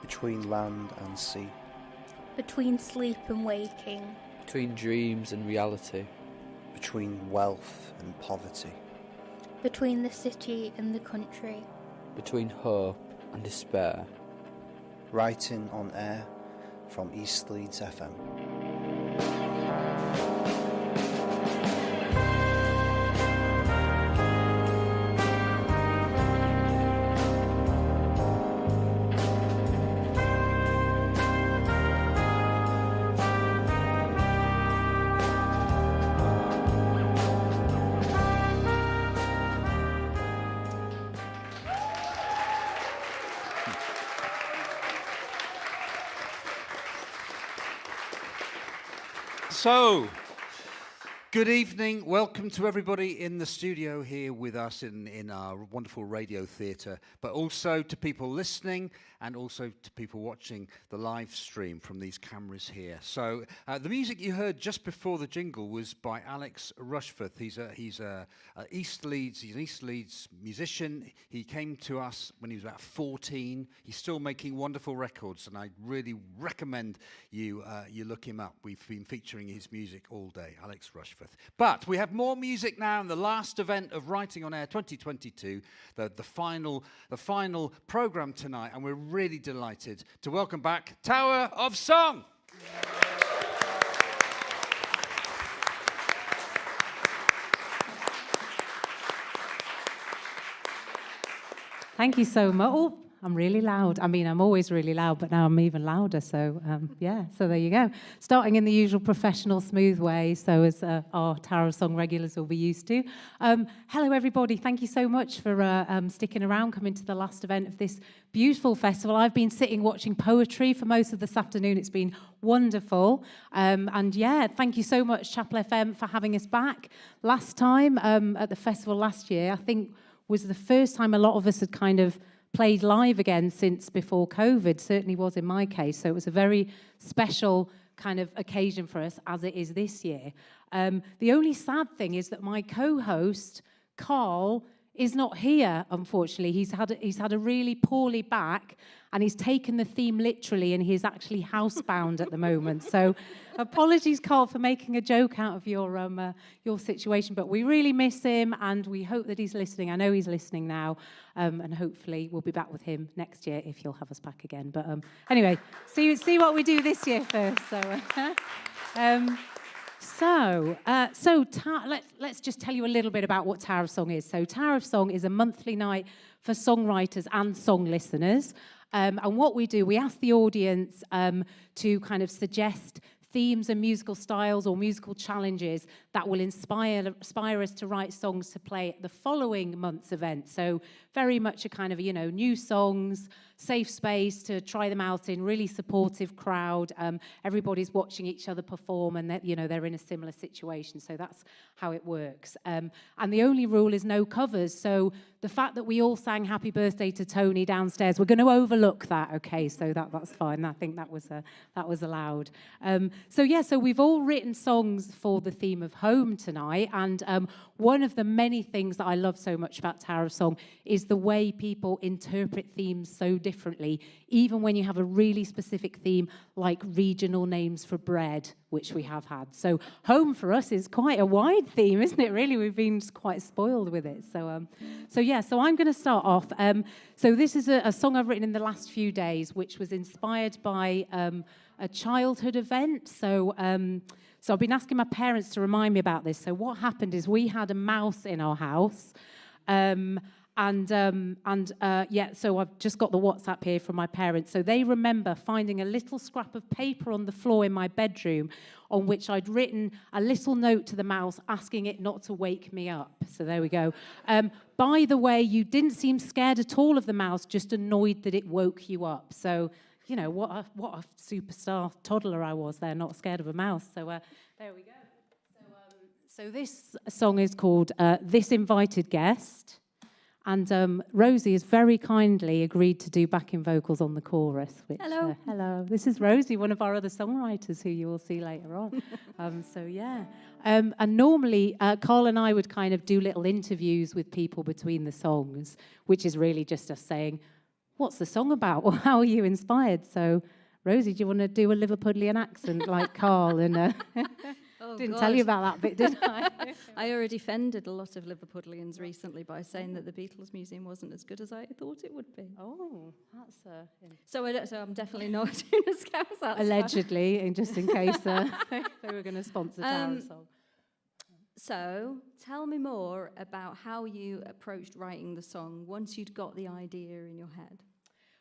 between land and sea, between sleep and waking, between dreams and reality, between wealth and poverty, between the city and the country, between hope and despair. Writing on air from East Leeds FM. So, good evening. Welcome to everybody in the studio here with us in our wonderful radio theatre, but also to people listening and also to people watching the live stream from these cameras here. So, the music you heard just before the jingle was by Alex Rushforth. He's an East Leeds musician. He came to us when he was about 14. He's still making wonderful records, and I really recommend you look him up. We've been featuring his music all day, Alex Rushforth. But we have more music now in the last event of Writing on Air 2022, the final programme tonight, and we're really delighted to welcome back Tower of Song. Thank you so much. Oh, I'm really loud. I mean, I'm always really loud, but now I'm even louder. So, so there you go. Starting in the usual professional, smooth way, so as our Tower of Song regulars will be used to. Hello, everybody. Thank you so much for sticking around, coming to the last event of this beautiful festival. I've been sitting watching poetry for most of this afternoon. It's been wonderful. Thank you so much, Chapel FM, for having us back. Last time at the festival last year, I think was the first time a lot of us had kind of played live again since before COVID, certainly was in my case. So it was a very special kind of occasion for us, as it is this year. The only sad thing is that my co-host, Carl, is not here, unfortunately. He's had a really poorly back, and he's taken the theme literally, and he's actually housebound at the moment. So apologies, Carl, for making a joke out of your situation, but we really miss him, and we hope that he's listening. I know he's listening now, and hopefully we'll be back with him next year if you'll have us back again. But anyway, see what we do this year first. Let's just tell you a little bit about what Tower of Song is. So Tower of Song is a monthly night for songwriters and song listeners. And what we do, we ask the audience to kind of suggest themes and musical styles or musical challenges that will inspire us to write songs to play at the following month's event. So very much a kind of, new songs, safe space to try them out in, really supportive crowd. Everybody's watching each other perform, and they're in a similar situation. So that's how it works. And the only rule is no covers. So the fact that we all sang Happy Birthday to Tony downstairs, we're going to overlook that, okay? So that's fine. I think that was allowed. So we've all written songs for the theme of home tonight, and one of the many things that I love so much about Tower of Song is the way people interpret themes so differently, even when you have a really specific theme like regional names for bread, which we have had. So home for us is quite a wide theme, isn't it, really? We've been quite spoiled with it. So I'm going to start off. So this is a song I've written in the last few days, which was inspired by a childhood event. So I've been asking my parents to remind me about this. So what happened is we had a mouse in our house. So I've just got the WhatsApp here from my parents. So they remember finding a little scrap of paper on the floor in my bedroom on which I'd written a little note to the mouse asking it not to wake me up. So there we go. By the way, you didn't seem scared at all of the mouse, just annoyed that it woke you up. So what a superstar toddler I was there, not scared of a mouse. So there we go. So this song is called This Invited Guest. And Rosie has very kindly agreed to do backing vocals on the chorus. Which, hello. Hello. This is Rosie, one of our other songwriters who you will see later on. And normally, Carl and I would kind of do little interviews with people between the songs, which is really just us saying, what's the song about? Or how are you inspired? So, Rosie, do you want to do a Liverpudlian accent like Carl? And didn't tell you about that bit, did I? I already offended a lot of Liverpudlians recently by saying that the Beatles Museum wasn't as good as I thought it would be. Oh, that's So I'm definitely not doing a Scouse accent. allegedly, and just in case they were going to sponsor Tower of Song. So tell me more about how you approached writing the song once you'd got the idea in your head.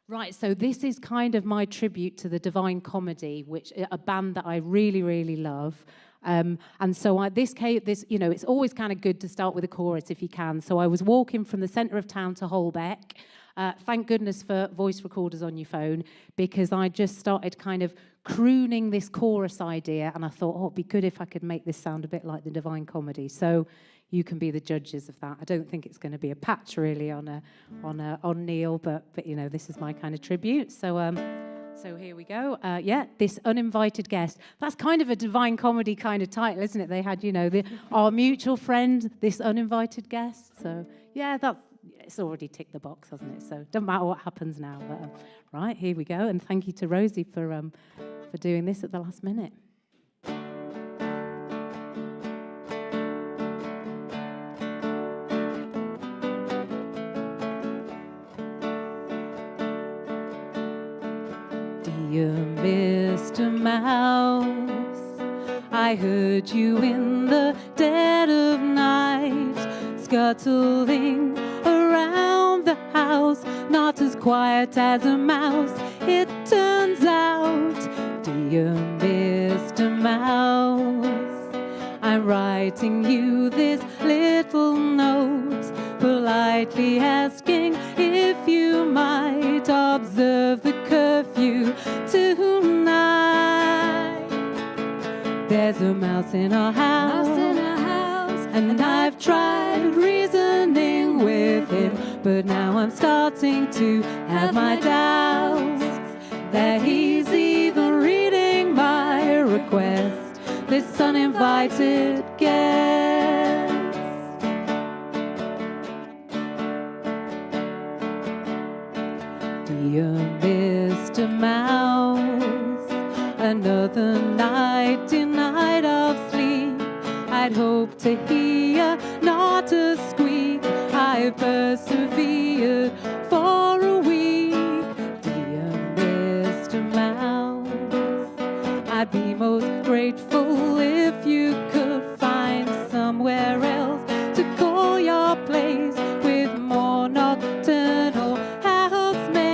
Right, so this is kind of my tribute to the Divine Comedy, which a band that I really, really love. And so it's always kind of good to start with a chorus if you can. So I was walking from the centre of town to Holbeck. Thank goodness for voice recorders on your phone, because I just started kind of crooning this chorus idea, and I thought, it'd be good if I could make this sound a bit like the Divine Comedy. So you can be the judges of that. I don't think it's going to be a patch really on Neil, but this is my kind of tribute. So here we go. This uninvited guest. That's kind of a Divine Comedy kind of title, isn't it? They had, our mutual friend, this uninvited guest. So yeah, it's already ticked the box, hasn't it? So doesn't matter what happens now. But right, here we go. And thank you to Rosie for doing this at the last minute. Dear Mr. Mouse, I heard you in the dead of night, scuttling around the house, not as quiet as a mouse, it turns out. Dear Mr. Mouse, I'm writing you this little note, politely asking if you might observe the curfew tonight. There's a mouse in our house, and I've tried reasoning with him, but now I'm starting to have my doubts that he's even reading my request, this uninvited guest. Dear Mr. Mouse, another night denied of sleep, I'd hope to hear not a squeak. I persevered for a week. Dear Mr. Mouse, I'd be most grateful if you could find somewhere else to call your place with more nocturnal housemaids.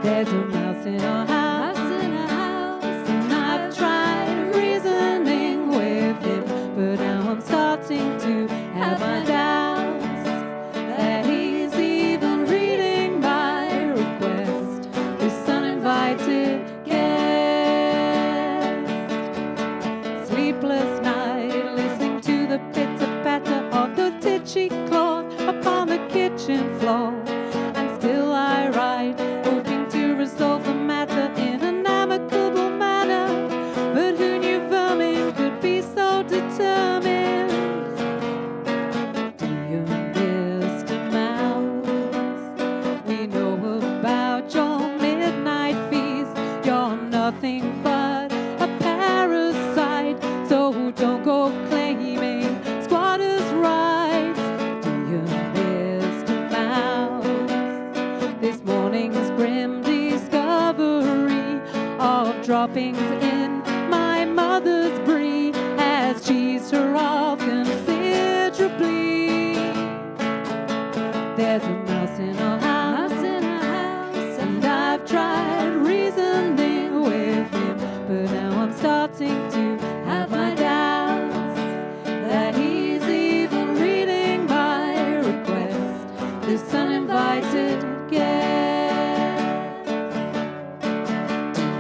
There's a mouse in our house, and I've tried reasoning with him, but now I'm starting to have my doubts that he's even reading my request, this uninvited guest. Sleepless night, listening to the pitter-patter of those titchy claws upon the kitchen floor, and still I write, hoping to resolve the matter in an amicable manner, but who knew vermin could be so determined? Dear Mr. Mouse, we know about your midnight feast. You're nothing but a parasite, so don't go claiming squatters' rights. Dear Mr. Mouse, this morning's grim discovery of droppings in my mother's brie has cheesed her off considerably. There's a mouse in our house, and I've tried reasoning with him, but now I'm starting to have my doubts that he's even reading my request, this uninvited guest.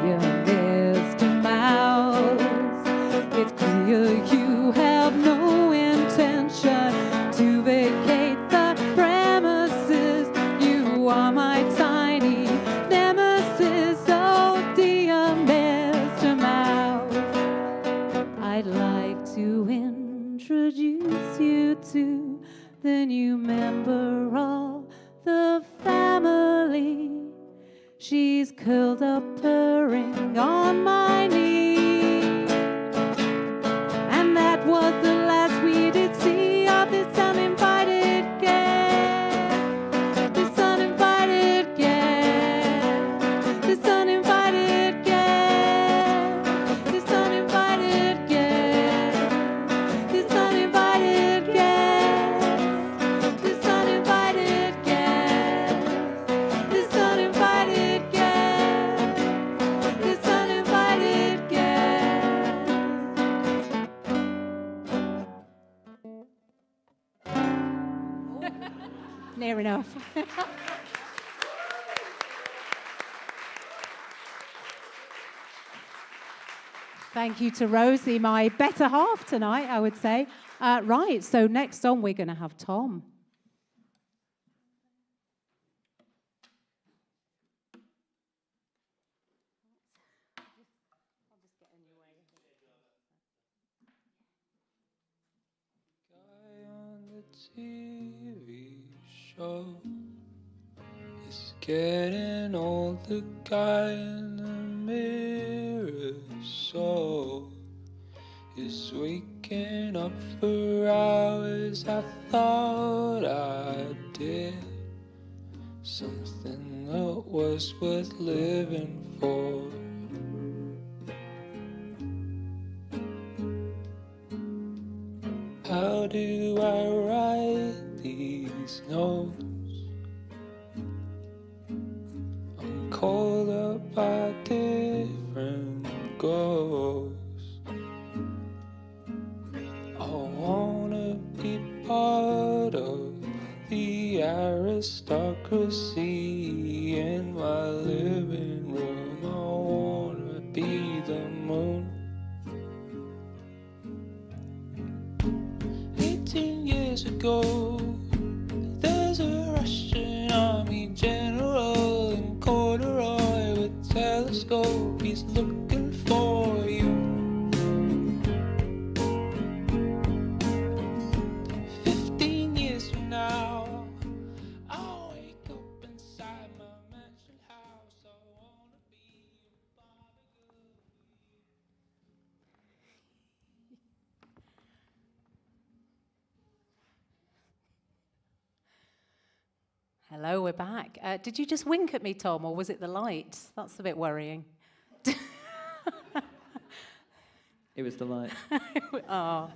Dear Mr. Mouse, it's clear you have no intention to vacate the premises. You are my tiny nemesis, oh dear Mr. Mouse. She's curled up purring on my knee. And that was the last we did see of this uninvited guest. This uninvited guest. This uninvited guest. This uninvited guest. This uninvited guest. This uninvited guest. This uninvited guest. This uninvited guest. Near enough. Thank you to Rosie, my better half tonight, I would say. Right, so next on we're going to have Tom. Guy on the TV show is getting old. The guy in the mirror so is waking up for hours. I thought I did something that was worth living for. How do I write these notes? I'm called up by different ghosts. I wanna be part of the aristocracy in my living room. I wanna be the moon. 18 years ago, there's a Russian army general in corduroy with telescope. He's looking for you. 15 years from now, I'll wake up inside my mansion house. I wanna be a barbecue. Hello, we're back. Did you just wink at me, Tom, or was it the light? That's a bit worrying. It was the light. Oh.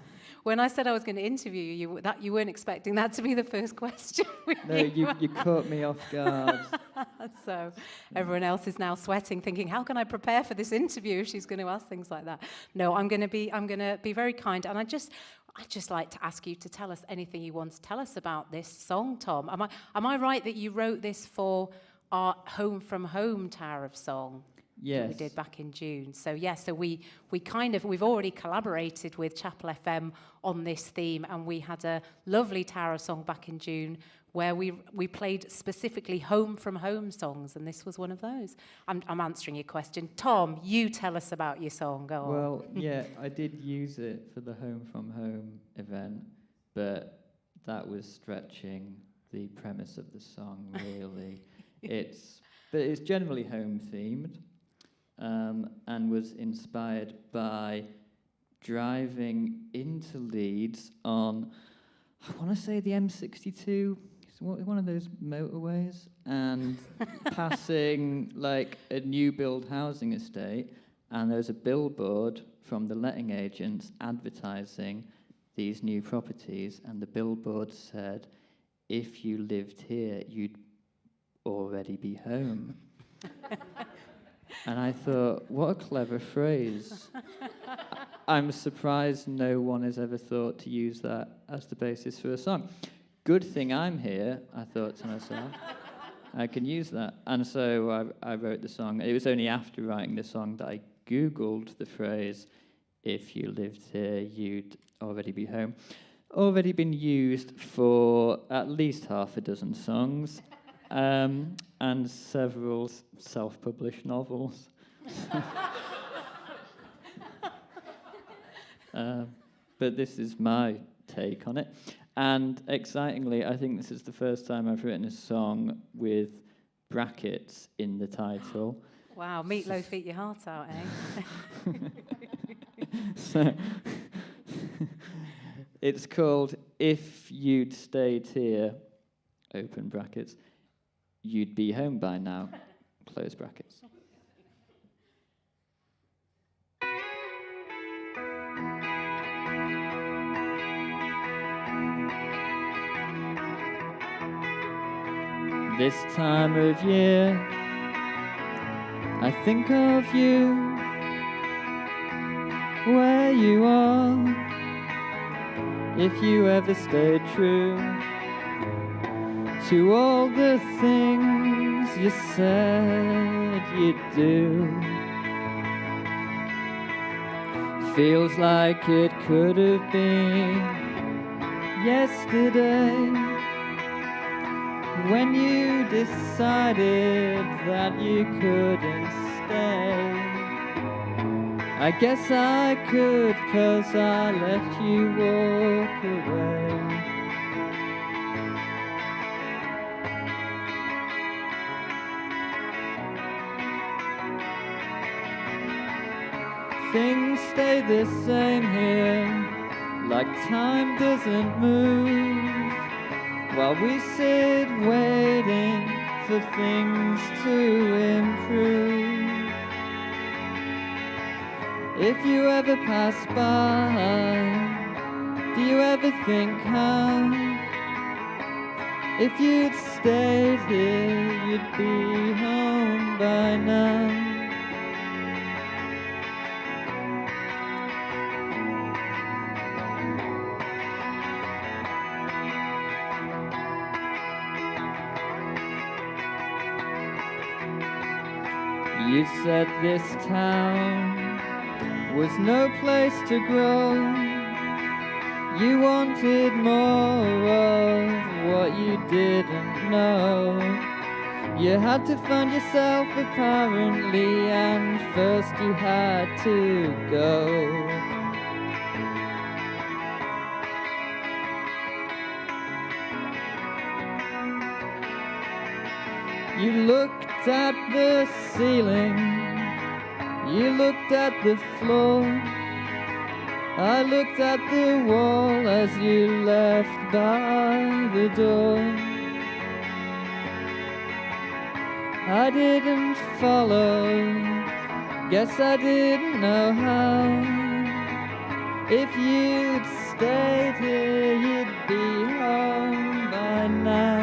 When I said I was going to interview you, you weren't expecting that to be the first question. No, you caught me off guard. So everyone else is now sweating, thinking, how can I prepare for this interview if she's going to ask things like that? No, I'm going to be very kind, and I'd just like to ask you to tell us anything you want to tell us about this song, Tom. Am I right that you wrote this for our Home from Home Tower of Song? Yes. That we did back in June. So we've already collaborated with Chapel FM on this theme, and we had a lovely Tower of Song back in June where we played specifically Home from Home songs, and this was one of those. I'm answering your question. Tom, you tell us about your song. Go on. Well, yeah, I did use it for the Home from Home event, but that was stretching the premise of the song, really. But it's generally home themed, and was inspired by driving into Leeds on, I want to say the M62, it's one of those motorways, and passing like a new build housing estate, and there's a billboard from the letting agents advertising these new properties, and the billboard said, if you lived here, you'd already be home. And I thought, what a clever phrase. I'm surprised no one has ever thought to use that as the basis for a song. Good thing I'm here, I thought to myself. I can use that. And so I wrote the song. It was only after writing the song that I Googled the phrase, if you lived here, you'd already be home. Already been used for at least half a dozen songs. And several self-published novels. But this is my take on it. And excitingly, I think this is the first time I've written a song with brackets in the title. Wow, Meatloaf eat your heart out, eh? So it's called If You'd Stayed Here, open brackets, you'd be home by now, close brackets. This time of year, I think of you, where you are, if you ever stayed true to all the things you said you'd do. Feels like it could have been yesterday, when you decided that you couldn't stay. I guess I could, 'cause I let you walk away. Things stay the same here, like time doesn't move, while we sit waiting for things to improve. If you ever pass by, do you ever think how, if you'd stayed here, you'd be home by now? You said this town was no place to grow. You wanted more of what you didn't know. You had to find yourself apparently, and first you had to go. You looked at the ceiling, you looked at the floor, I looked at the wall as you left by the door. I didn't follow, guess I didn't know how. If you'd stayed here, you'd be home by now.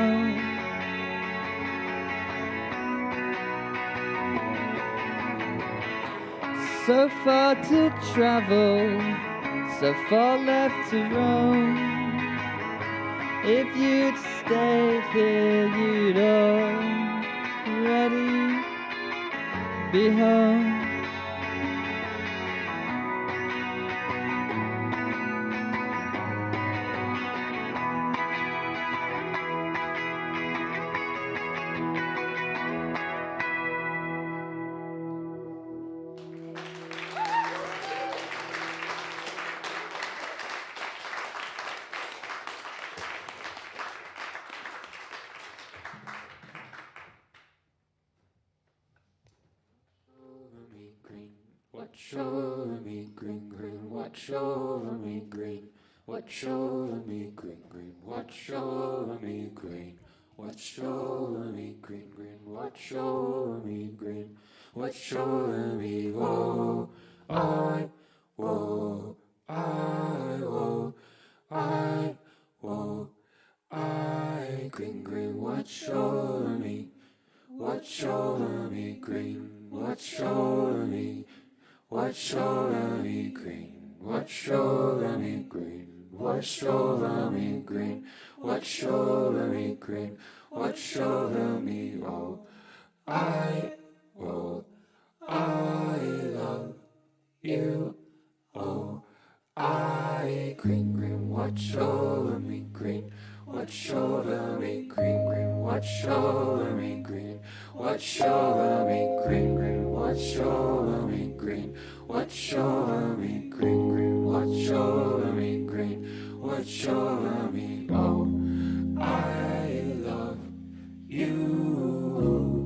So far to travel, so far left to roam. If you'd stayed here, you'd already be home. Watch over me, green, green, watch over me, green. Watch over me, green, green, watch over me, green. Watch over me, green, green, watch over me, green. Watch over me, whoa, I, whoa, I, whoa, I, whoa, I, green, green, watch over me. Watch over me, green, watch over me. Watch over me, green, watch over me, green, watch over me, green, watch over me, green, watch over me, oh, I love you, oh, I, green, green, watch over me, green, watch over me, green, green, watch over me, green, watch over me, green, green, watch over me, green, watch over me, green, green, watch over me, green, watch over me, oh, I love you.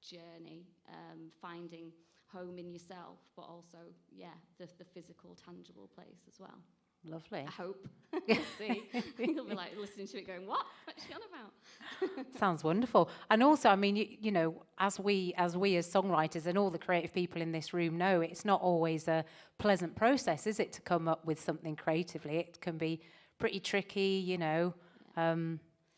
journey, finding home in yourself, but also, the physical, tangible place as well. Lovely. I hope. We'll see. You'll be like listening to it going, what's she on about? Sounds wonderful. And also, I mean, you know, as we as songwriters and all the creative people in this room know, it's not always a pleasant process, is it, to come up with something creatively? It can be pretty tricky, you know.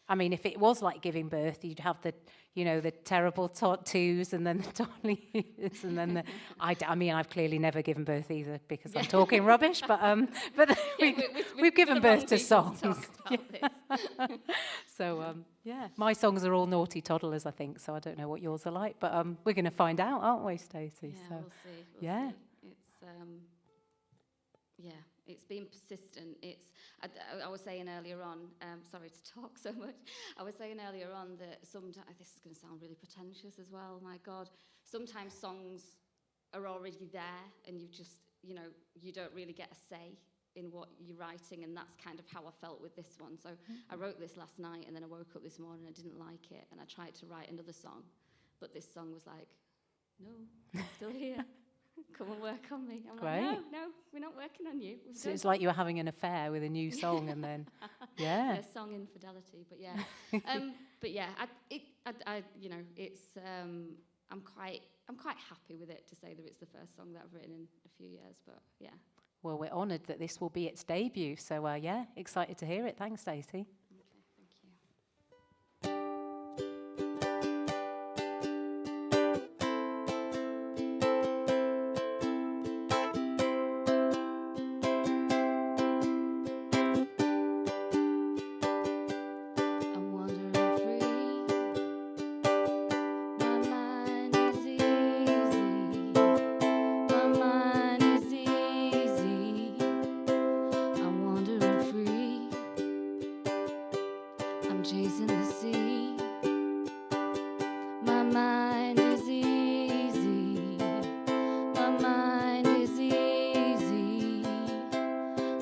I mean, if it was like giving birth, you'd have the, you know, the terrible twos and then the dollies and then the... I mean, I've clearly never given birth either because I'm talking rubbish, but we've given birth to songs. So, my songs are all naughty toddlers, I think, so I don't know what yours are like, but we're going to find out, aren't we, Stacey? Yeah, so, we'll see. It's been persistent. I was saying earlier on, sorry to talk so much, I was saying earlier on that sometimes, this is going to sound really pretentious as well, my God, sometimes songs are already there and you've just, you know, you don't really get a say in what you're writing, and that's kind of how I felt with this one. So I wrote this last night and then I woke up this morning and I didn't like it and I tried to write another song, but this song was like, no, I'm still here. Come and work on me. I'm Great. like, no, we're not working on you. So it's like you were having an affair with a new song and then, yeah, song infidelity, but yeah. You know, it's, I'm quite happy with it, to say that it's the first song that I've written in a few years, but yeah. well, we're honoured that this will be its debut. So, excited to hear it. Thanks, Stacey. Chasing the sea, my mind is easy, my mind is easy,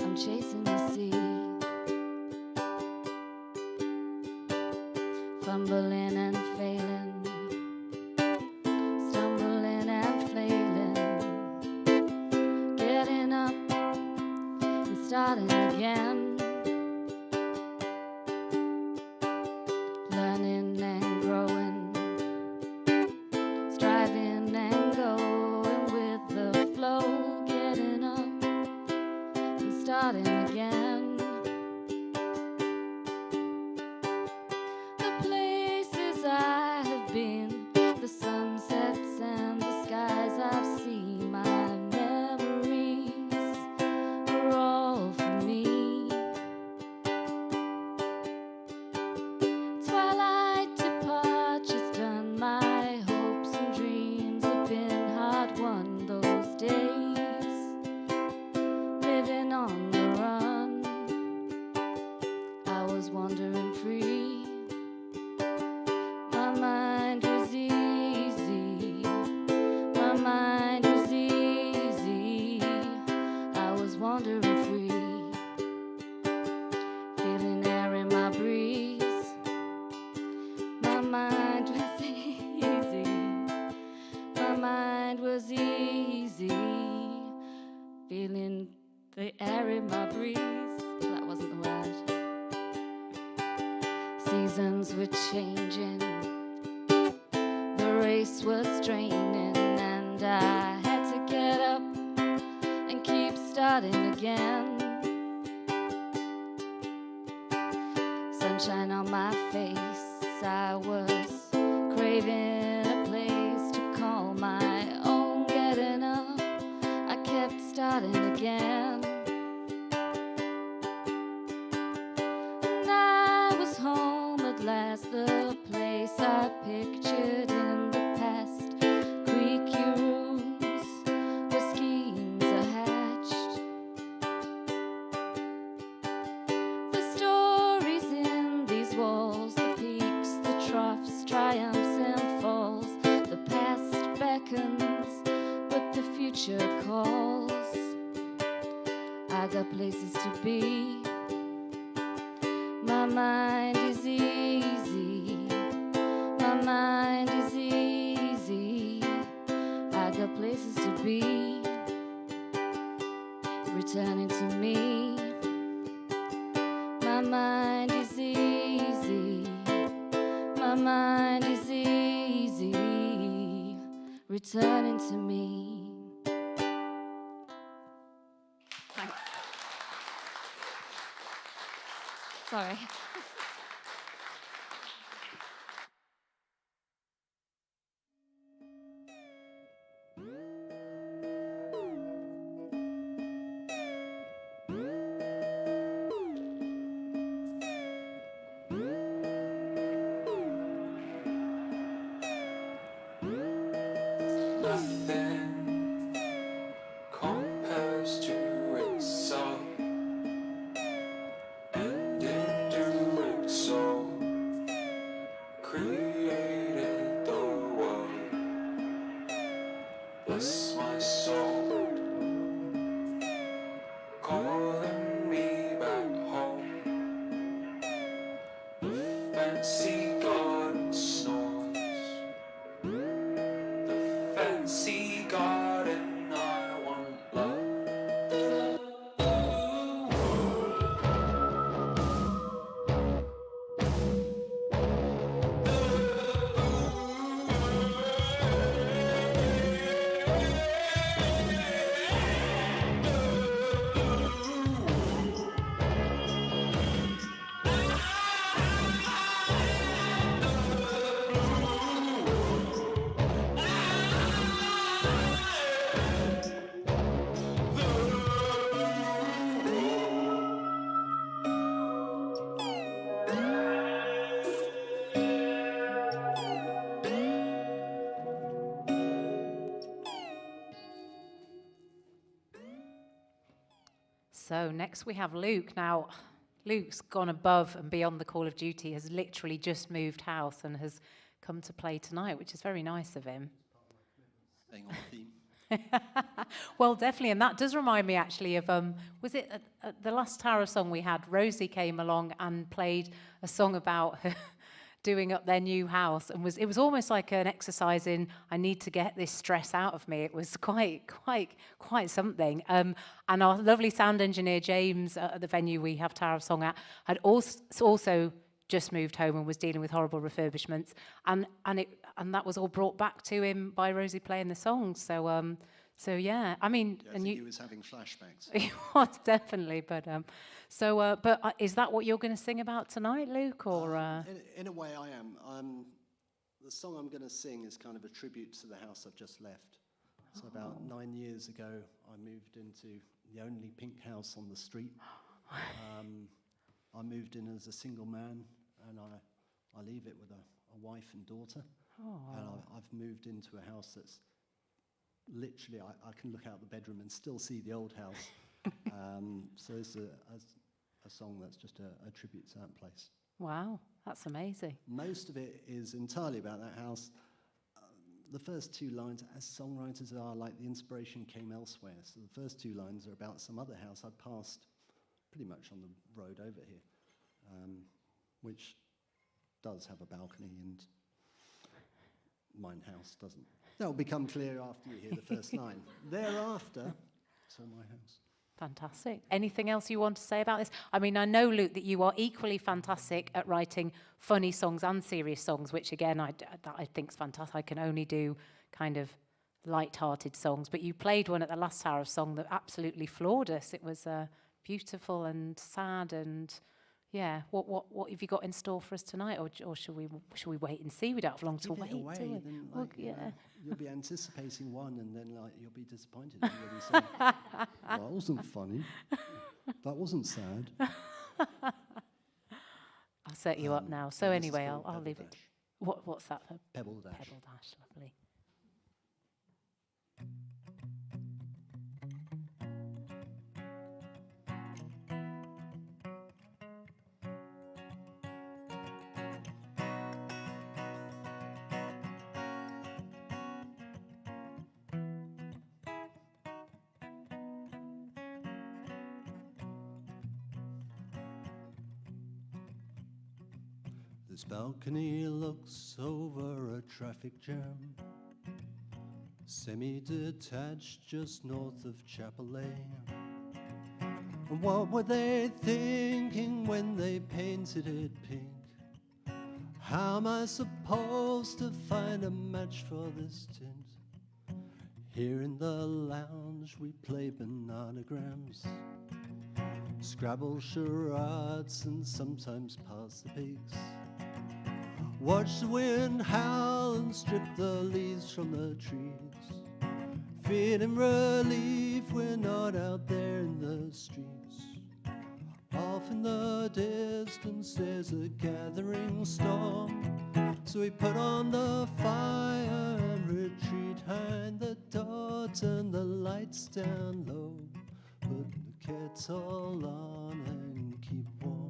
I'm chasing the sea, fumbling and failing, stumbling and flailing, getting up and starting again. Learning and growing, striving and going with the flow, getting up and starting again. The places I have been, the sunsets and the skies I've seen, my memories are all for me. Twilight departure's done, my hopes and dreams have been hard won those days, living on the run. I was wandering free, my mind was easy, my mind was easy, I was wandering free, feeling air in my breeze. My mind was easy, my mind was easy, feeling the air in my breeze. That wasn't the word. Seasons were changing, the race was straining, and I had to get up and keep starting again. Sunshine on my face, I was craving a place to call my own. Getting up, I kept starting again. And I was home at last, the place I pictured in the past. Creaky rooms where schemes are hatched. The stories in these walls, the peaks, the troughs, triumphs and falls. The past beckons, but the future calls. I got places to be. My mind is easy, my mind is easy, be returning to me. My mind is easy, my mind is easy, returning to me. Thanks. Sorry. Nothing compares to itself, and in doing so, created the world. Bless my soul, calling me back home. The fancy garden snores. Fancy garden, I want love. So next we have Luke. Now, Luke's gone above and beyond the call of duty, has literally just moved house and has come to play tonight, which is very nice of him. Staying on theme. Well, definitely, and that does remind me actually of, was it at the last Tower song we had, Rosie came along and played a song about her doing up their new house, and it was almost like an exercise in, I need to get this stress out of me. It was quite something. And our lovely sound engineer, James, at the venue we have Tower of Song at, had also just moved home and was dealing with horrible refurbishments, and that was all brought back to him by Rosie playing the songs. So yeah, I mean, Yeah, I think he was having flashbacks. He was definitely, but is that what you're going to sing about tonight, Luke? Or In a way, I am. The song I'm going to sing is kind of a tribute to the house I've just left. So about 9 years ago, I moved into the only pink house on the street. I moved in as a single man, and I leave it with a wife and daughter. And I've moved into a house that's literally, I can look out the bedroom and still see the old house. So it's a song that's just a tribute to that place. wow, that's amazing. Most of it is entirely about that house. The first two lines, as songwriters are, like the inspiration came elsewhere. So the first two lines are about some other house I'd passed pretty much on the road over here, which does have a balcony, and mine house doesn't. That'll become clear after you hear the first line. Thereafter, it's all my house. Fantastic. Anything else you want to say about this? I mean, I know, Luke, that you are equally fantastic at writing funny songs and serious songs, which, again, I think is fantastic. I can only do kind of light-hearted songs. But you played one at the last Tower of Song that absolutely floored us. It was beautiful and sad and... Yeah, what have you got in store for us tonight, or should we wait and see? We don't have long to wait, away, do we? then, Well, like, yeah. You'll be anticipating one, and then you'll be disappointed. And you'll be saying, well, that wasn't funny. That wasn't sad. I'll set you up now. So this is anyway, called I'll Pebble leave it. Dash. What's that? Pebble Dash. Pebble Dash, lovely. This balcony looks over a traffic jam. Semi-detached just north of Chapel Lane. And what were they thinking when they painted it pink? How am I supposed to find a match for this tint? Here in the lounge we play bananagrams, Scrabble, charades, and sometimes pass the pigs. Watch the wind howl and strip the leaves from the trees. Feeling relief, we're not out there in the streets. Off in the distance there's a gathering storm, so we put on the fire and retreat behind the door. Turn the lights down low, put the kettle on and keep warm.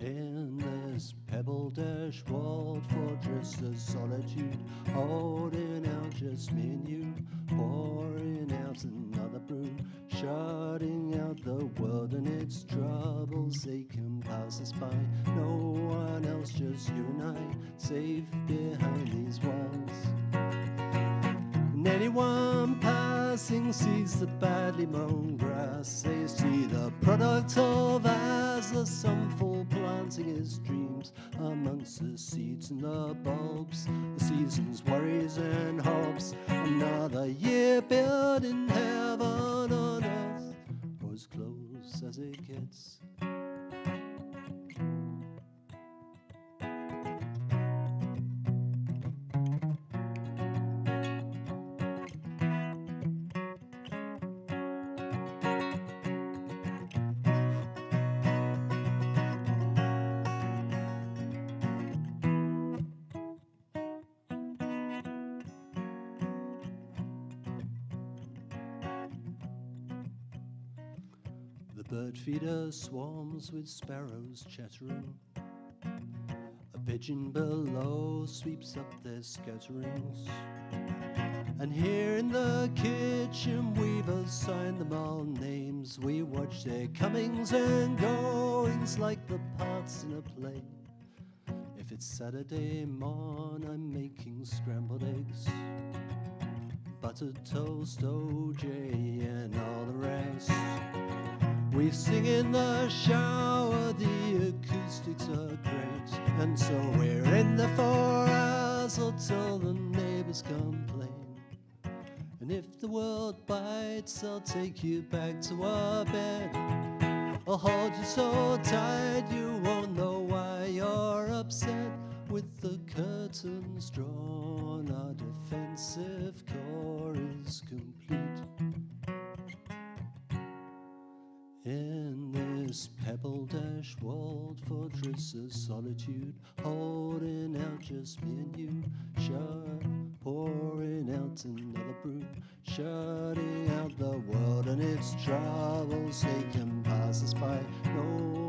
In this pebble-dash walled fortress of solitude, holding out just me and you, pouring out another brew, shutting out the world and its troubles. They can pass us by, no one else, just you and I, safe behind these walls. And anyone passing sees the badly mown grass. They see the product of as the sunfall planting his dreams amongst the seeds and the bulbs, the season's worries and hopes. Another year building heaven on earth, or as close as it gets. The bird feeder swarms with sparrows chattering. A pigeon below sweeps up their scatterings. And here in the kitchen we've assigned them all names. We watch their comings and goings like the parts in a play. If it's Saturday morn, I'm making scrambled eggs, buttered toast, OJ and all the rest. We sing in the shower, the acoustics are great, and so we're in there for hours or till the neighbors complain. And if the world bites, I'll take you back to our bed. I'll hold you so tight you won't know why you're upset. With the curtains drawn, our defensive core is complete. In this pebble-dash walled fortress of solitude, holding out just me and you, pouring out another brew, shutting out the world and its troubles. They can pass us by, no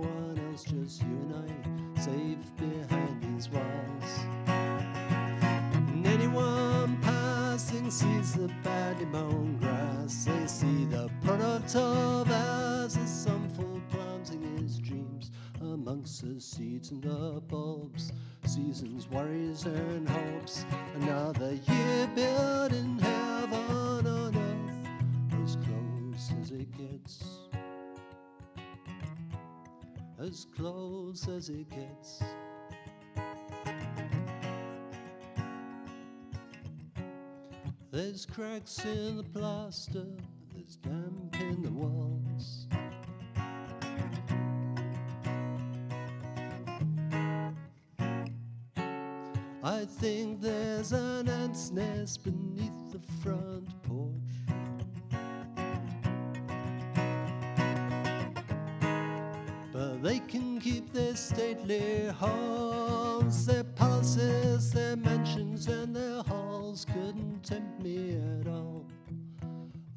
one else, just you and I, safe behind these walls. And anyone passing sees the badly mown grass. They see the product of as the sunfall planting his dreams amongst the seeds and the bulbs, seasons, worries and hopes. Another year building heaven on earth, as close as it gets, as close as it gets. There's cracks in the plaster, there's damp in the walls. I think there's an ant's nest beneath the front porch. But they can keep their stately homes, their palaces, their mansions and their halls couldn't tempt me at all.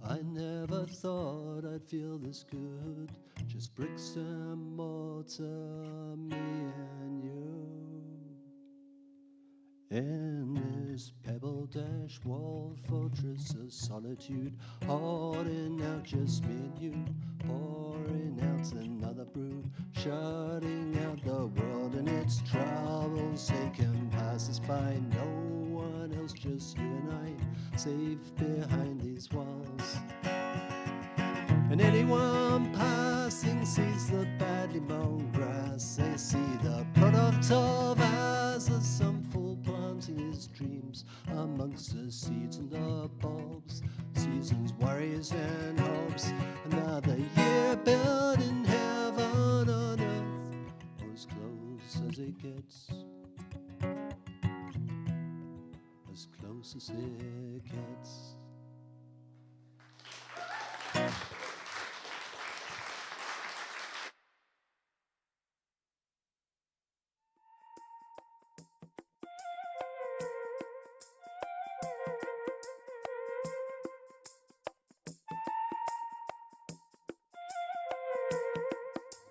I never thought I'd feel this good, just bricks and mortar, me and you. In this pebble-dash walled fortress of solitude, holding out just me and you, pouring out another brew, shutting out the world and its troubles. They can pass us by, no one else, just you and I, safe behind these walls. And anyone passing sees the badly mown grass. They see the product of as some fool planting his dreams amongst the seeds and the bulbs. Seasons, worries and hopes. Another year building heaven on earth, or as close as it gets. As close as it gets.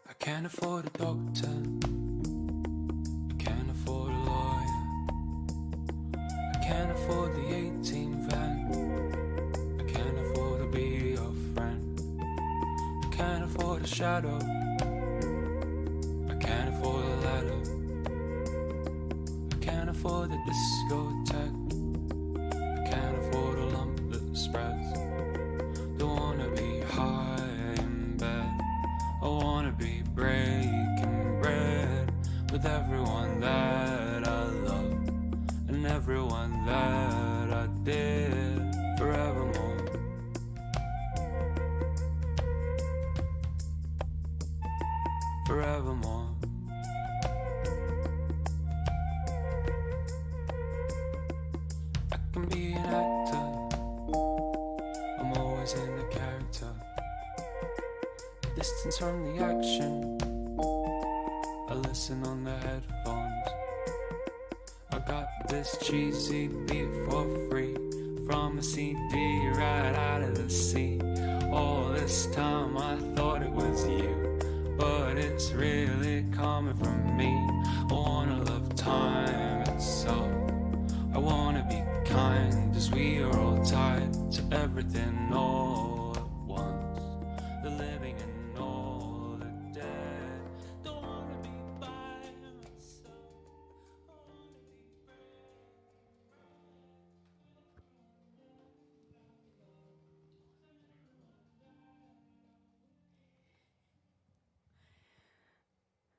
I can't afford a doctor, I can't afford a lawyer, I can't afford the 18 van, I can't afford to be your friend, I can't afford a shadow, I can't afford a ladder, I can't afford the discotheque, I can't afford a lump that spreads. Don't wanna be high in bed, I wanna be breaking bread with everyone that I love and everyone that I did forevermore. Forevermore. I can be an actor, I'm always in the character. Distance from the action, I listen on the headphones. I got this cheesy beat for free from a CD right out of the sea. All this time I thought it was you, but it's really coming from me. I wanna love time itself, I wanna be kind, as we are all tied to everything all at once. The living and all the dead. Don't wanna be by myself, I wanna be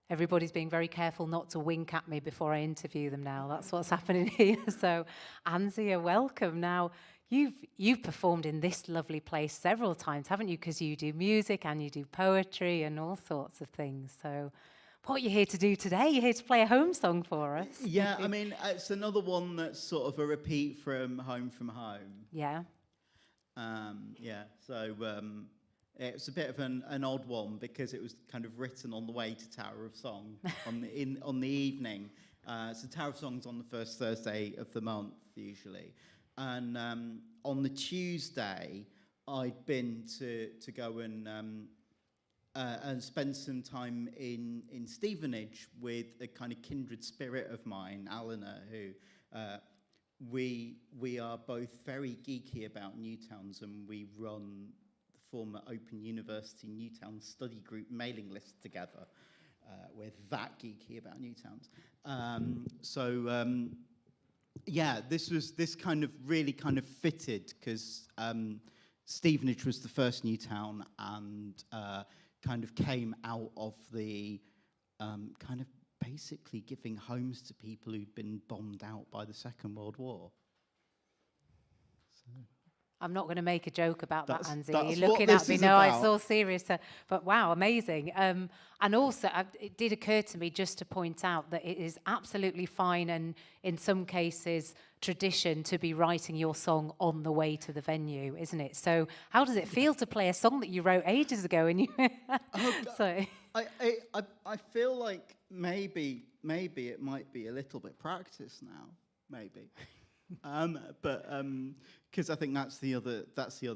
Everybody's being very careful not to wink at me before I interview them now. That's what's happening here. So, Anzia, welcome. Now, you've performed in this lovely place several times, haven't you? Because you do music and you do poetry and all sorts of things. So, what are you here to do today? You're here to play a home song for us. Yeah, I mean, it's another one that's sort of a repeat from Home from Home. Yeah. It's a bit of an odd one because it was kind of written on the way to Tower of Song on the evening. So Tower of Song's on the first Thursday of the month usually, and on the Tuesday I'd been to go and spend some time in Stevenage with a kind of kindred spirit of mine, Eleanor, who we are both very geeky about Newtowns, and we run the former Open University Newtown study group mailing list together. We're that geeky about Newtowns. This kind of really kind of fitted because Stevenage was the first Newtown and kind of came out of the kind of basically giving homes to people who'd been bombed out by the Second World War. So. I'm not going to make a joke about that, Anzi. That's You're looking at me. No, about. I'm so serious. But wow, amazing. And also, it did occur to me just to point out that it is absolutely fine and in some cases tradition to be writing your song on the way to the venue, isn't it? So how does it feel to play a song that you wrote ages ago? And you so I feel like maybe it might be a little bit practice now, maybe. Because I think that's the other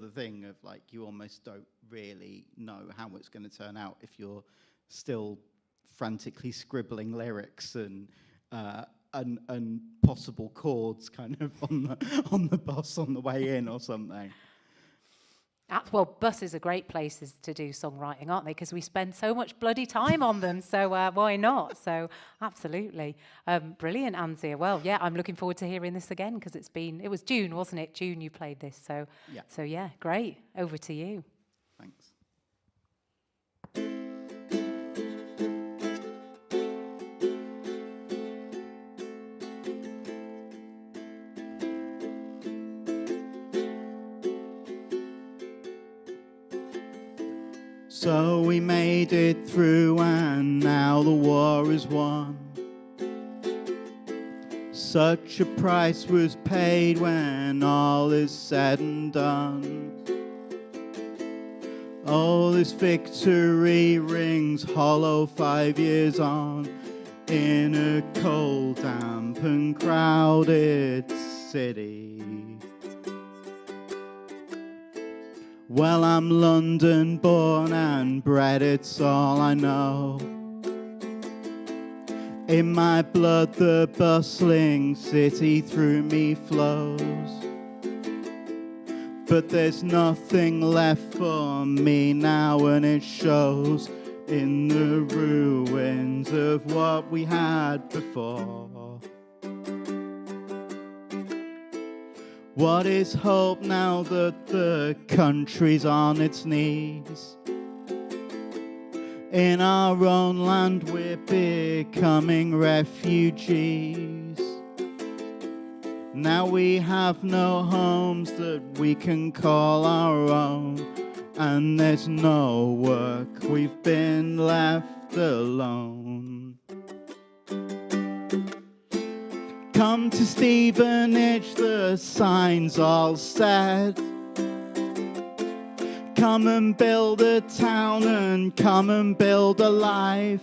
thing of like you almost don't really know how it's going to turn out if you're still frantically scribbling lyrics and and possible chords kind of on the bus on the way in or something. Well, buses are great places to do songwriting, aren't they? Because we spend so much bloody time on them, so why not? So, absolutely. Brilliant, Anzia. Well, yeah, I'm looking forward to hearing this again, because it was June, wasn't it? June you played this, so yeah, great. Over to you. Thanks. So we made it through and now the war is won. Such a price was paid when all is said and done. Oh, this victory rings hollow 5 years on in a cold, damp and crowded city. Well, I'm London born and bred, it's all I know. In my blood the bustling city through me flows. But there's nothing left for me now, and it shows in the ruins of what we had before. What is hope now that the country's on its knees? In our own land we're becoming refugees. Now we have no homes that we can call our own, and there's no work, we've been left alone. Come to Stevenage, the sign's all set. Come and build a town and come and build a life.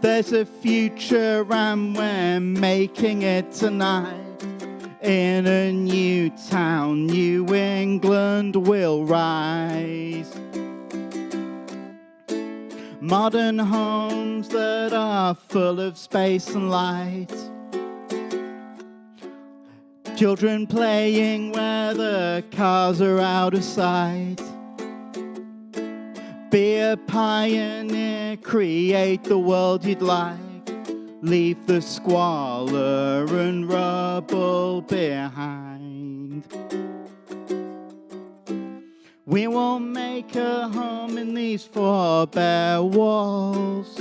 There's a future and we're making it tonight. In a new town, New England will rise. Modern homes that are full of space and light. Children playing where the cars are out of sight. Be a pioneer, create the world you'd like. Leave the squalor and rubble behind. We will make a home in these four bare walls.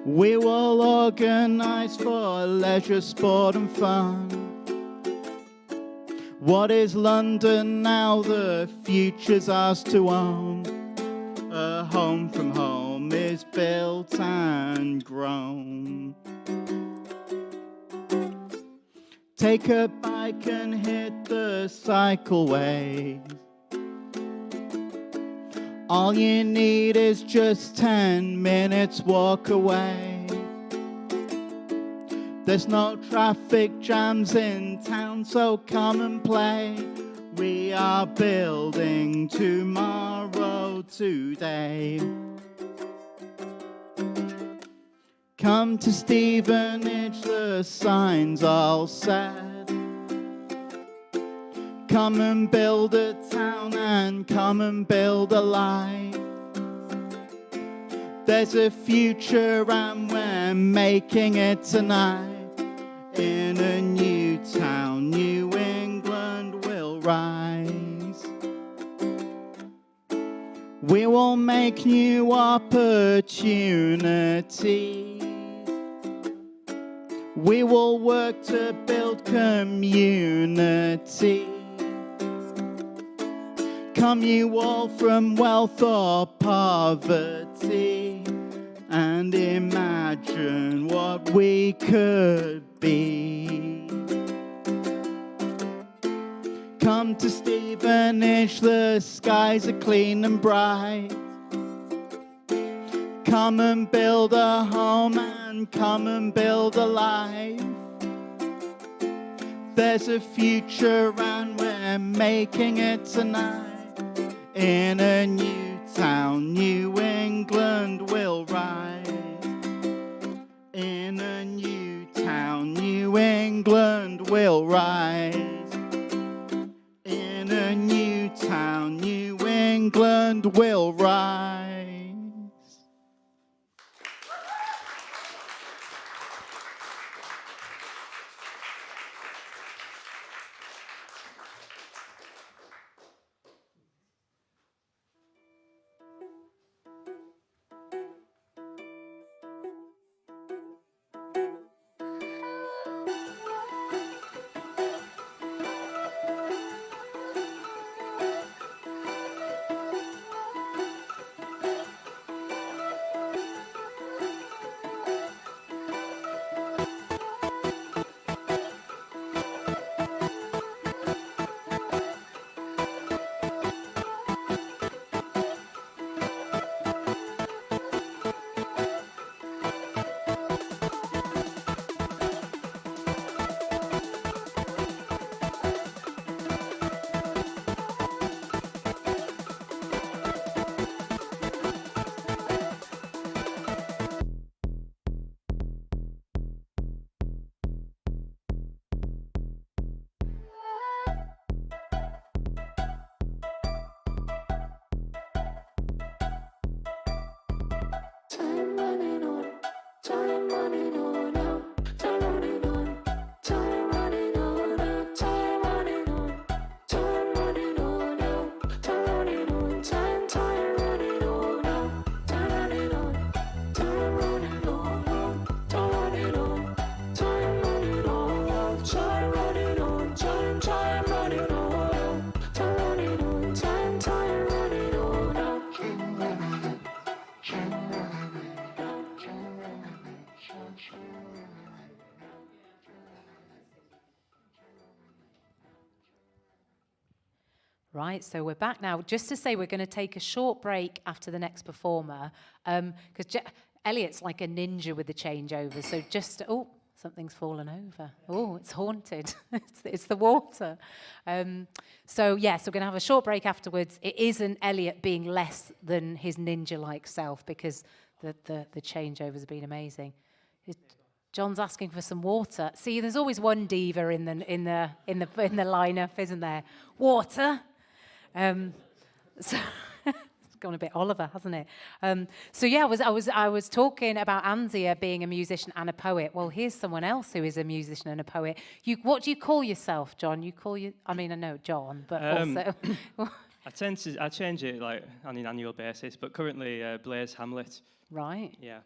We will organize for leisure, sport and fun. What is London now? The future's ours to own. A home from home is built and grown. Take a bike and hit the cycleways. All you need is just 10 minutes walk away. There's no traffic jams in town, so come and play. We are building tomorrow today. Come to Stevenage, the sign's all set. Come and build a town and come and build a life. There's a future and we're making it tonight. In a new town, New England will rise. We will make new opportunities. We will work to build community. Come you all from wealth or poverty, and imagine what we could be. Come to Stevenage, the skies are clean and bright. Come and build a home and come and build a life. There's a future and we're making it tonight. In a new town, New England will rise. rise. In a new town, New England will rise. Right, so we're back now. Just to say, we're going to take a short break after the next performer, because Elliot's like a ninja with the changeover. So just, oh, something's fallen over. Oh, it's haunted. it's the water. So yes, we're going to have a short break afterwards. It isn't Elliot being less than his ninja-like self, because the changeovers have been amazing. John's asking for some water. See, there's always one diva in the lineup, isn't there? Water. So it's gone a bit Oliver, hasn't it? So yeah, I was talking about Anzia being a musician and a poet. Well, here's someone else who is a musician and a poet. What do you call yourself, John? I know John, but also. I change it like on an annual basis, but currently Blaze Hamlet. Right. Yeah.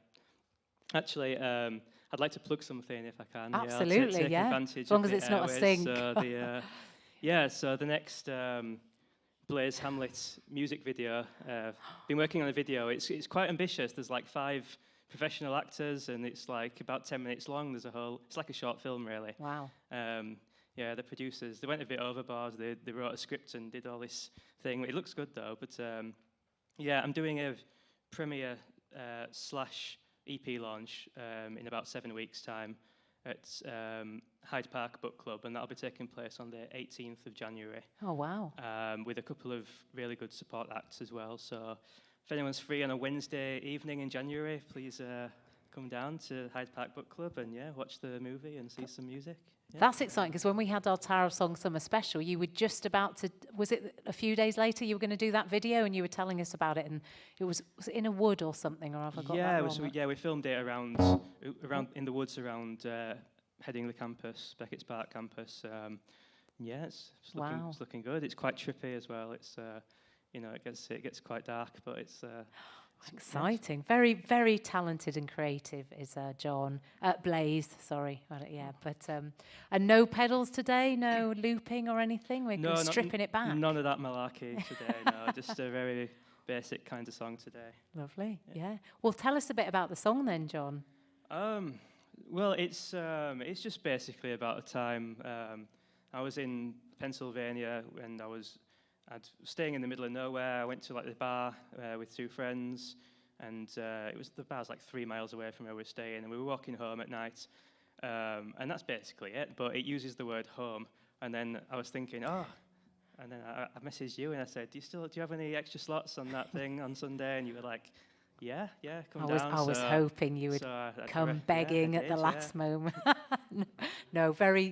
Actually, I'd like to plug something if I can. Absolutely, take advantage as long of as it's not a sing. So the next Blaze Hamlet music video, been working on a video. It's quite ambitious. There's like 5 professional actors, and it's like about 10 minutes long. It's like a short film, really. Wow. The producers, they went a bit overboard. They wrote a script and did all this thing. It looks good though, but I'm doing a premiere / EP launch in about 7 weeks' time at Hyde Park Book Club, and that'll be taking place on the 18th of January. Oh, wow. With a couple of really good support acts as well. So if anyone's free on a Wednesday evening in January, please come down to Hyde Park Book Club and watch the movie and see some music. Yeah. That's exciting, because when we had our Tower of Song Summer Special, you were just about to, was it a few days later you were going to do that video, and you were telling us about it, and was it in a wood or something, or have I got that wrong? We filmed it around in the woods around Headingley campus, Beckett's Park campus. It's looking good. It's quite trippy as well. It's it gets quite dark, but it's exciting. Yes. Very, very talented and creative is John. Blaze, sorry. But and no pedals today, no looping or anything? We're stripping it back. None of that malarkey today, no. Just a very basic kind of song today. Lovely, yeah. Well, tell us a bit about the song then, John. Well, it's just basically about a time I was in Pennsylvania, and I was staying in the middle of nowhere. I went to like the bar with 2 friends, and the bar's like 3 miles away from where we were staying, and we were walking home at night, and that's basically it. But it uses the word home, and then I was thinking, and then I messaged you and I said, do you have any extra slots on that thing on Sunday? And you were like, Yeah, come I down. was hoping you would so I come begging I at the did, last moment. No, very,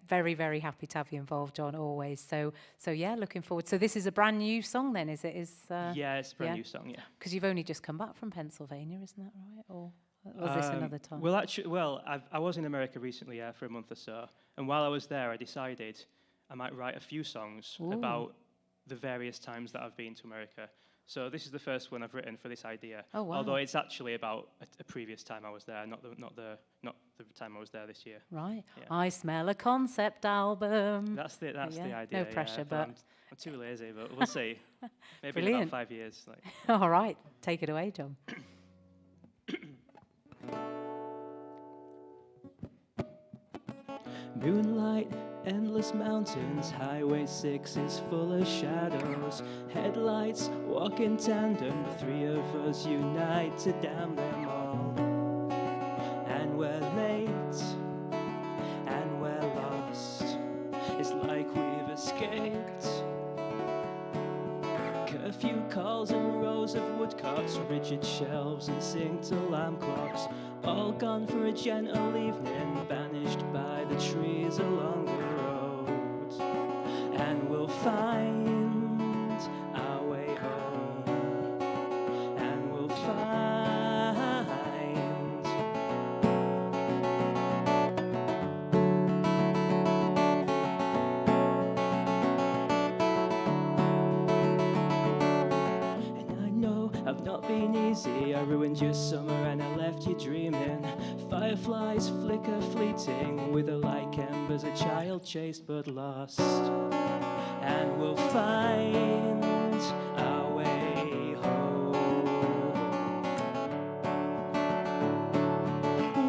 very happy to have you involved, John, always. So yeah, looking forward. So this is a brand new song then, is it? Yeah, it's a brand new song, yeah. Because you've only just come back from Pennsylvania, isn't that right? Or was this another time? Well, actually, I was in America recently, for a month or so. And while I was there, I decided I might write a few songs about the various times that I've been to America. So this is the first one I've written for this idea. Oh, wow. Although it's actually about a previous time I was there, not the time I was there this year. Right. Yeah. I smell a concept album. That's the idea. No pressure, but I'm too lazy, but we'll see. Maybe Brilliant. in about 5 years. All right, take it away, John. Moonlight, endless mountains, Highway 6 is full of shadows. Headlights walk in tandem, the three of us unite to damn them all. And we're late, and we're lost. It's like we've escaped. Curfew calls and rows of woodcots, rigid shelves and synced alarm clocks, all gone for a gentle evening, banished by the trees along the road. And we'll find our way home, and we'll find I've not been easy, I ruined your summer and I left you dreaming. Fireflies flicker fleeting, wither like embers, a child chased but lost. And we'll find our way home.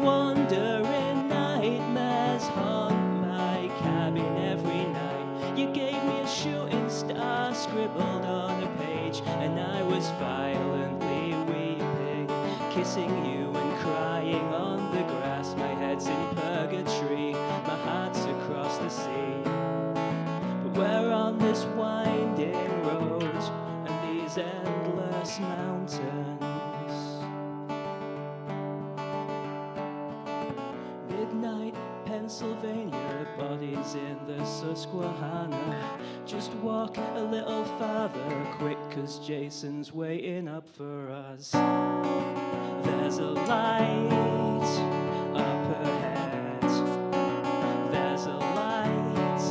Wandering nightmares haunt my cabin every night. You gave me a shooting star scribbled on a page, and I was violently weeping, kissing you and crying on the grass. My head's in purgatory, my heart's across the sea. But we're on this winding road and these endless mountains. Midnight, Pennsylvania, bodies in the Susquehanna. Just walk a little farther, quick, 'cause Jason's waiting up for us. There's a light up ahead. There's a light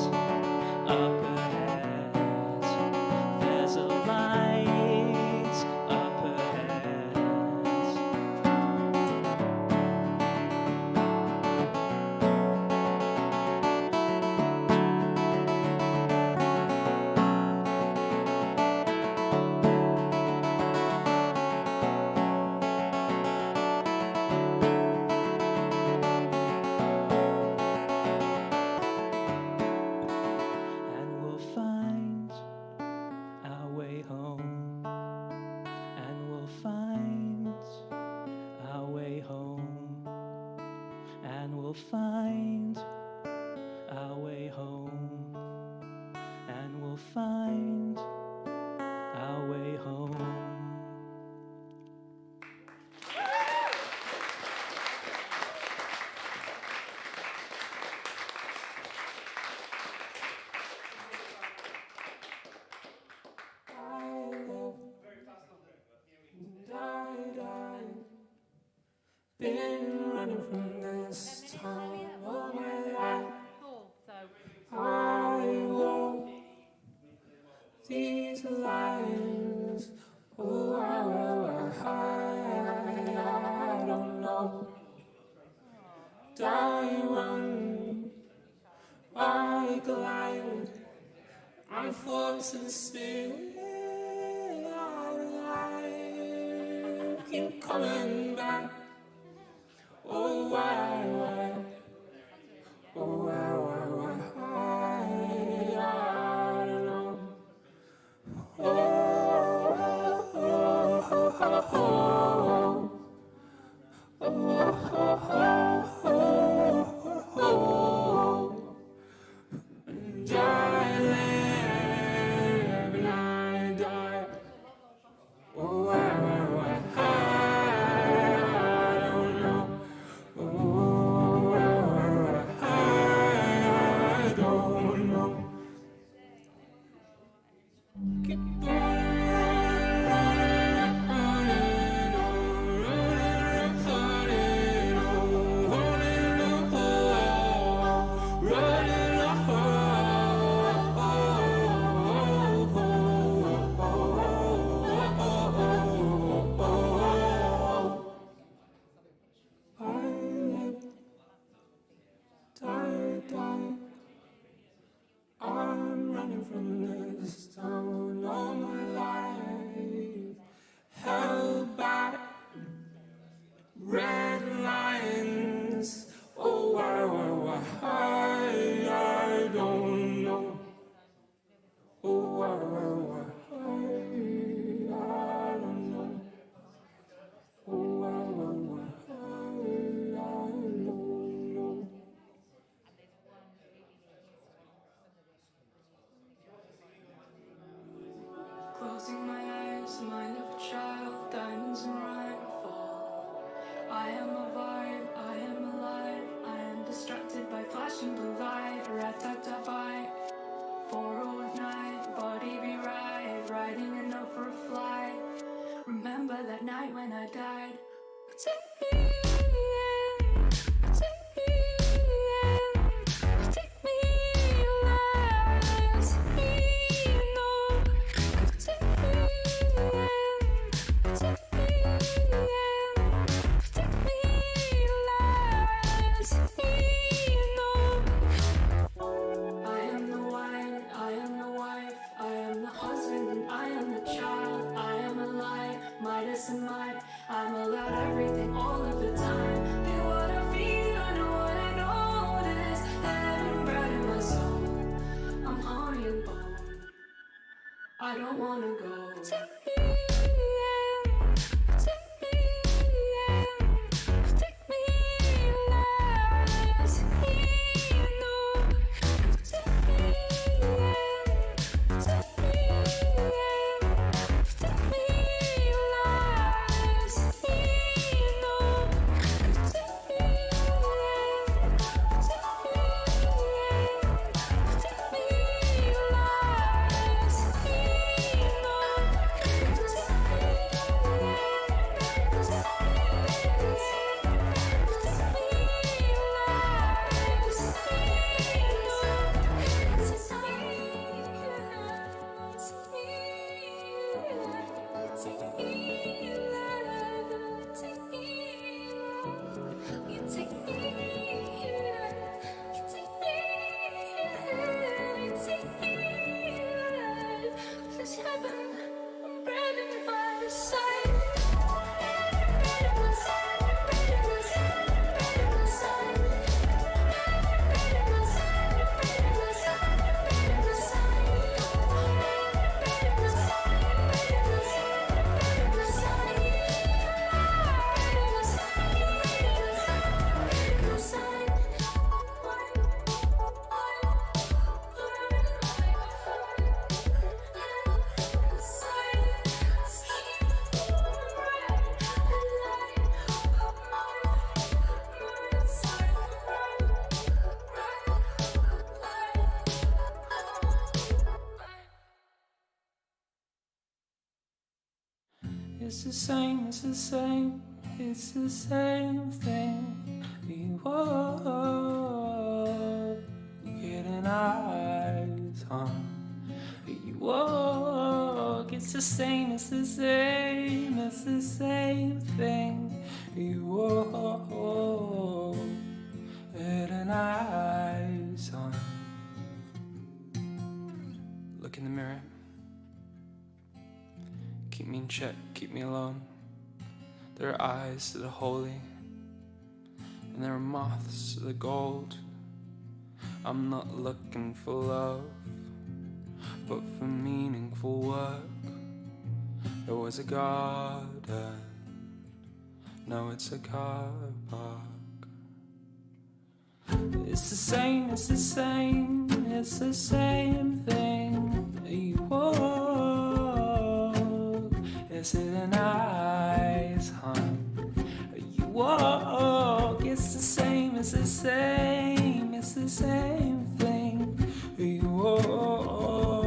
up ahead. There's a light up ahead. And we'll find our way home. And we'll find our way home. And we'll find our way home. And we'll find our way home. Been running from this town all my life. I walk these lines. Oh, I don't know. Die, run, I glide. I'm forcing still. I keep coming back. Oh, why? Oh, why? I don't know. And I live and I die. Oh, why? everything all of the time. You're what I feel, I know what I notice. Heaven bred in my soul. I'm honey and bone. I don't wanna go. Take me, take me, take me, last you know. Take me, take me, take me, last you know. Take me, take me, take me, last you It's the same, it's the same, it's the same thing. You walk, getting eyes on. You walk, it's the same, it's the same, it's the same thing. You walk, getting eyes on. Look in the mirror. Keep me in check, keep me alone. There are eyes to the holy, and there are moths to the gold. I'm not looking for love, but for meaningful work. There was a garden, now it's a car park. It's the same, it's the same, it's the same thing. You walk, is it an eyes, hon? You walk, it's the same, it's the same, it's the same thing. You walk,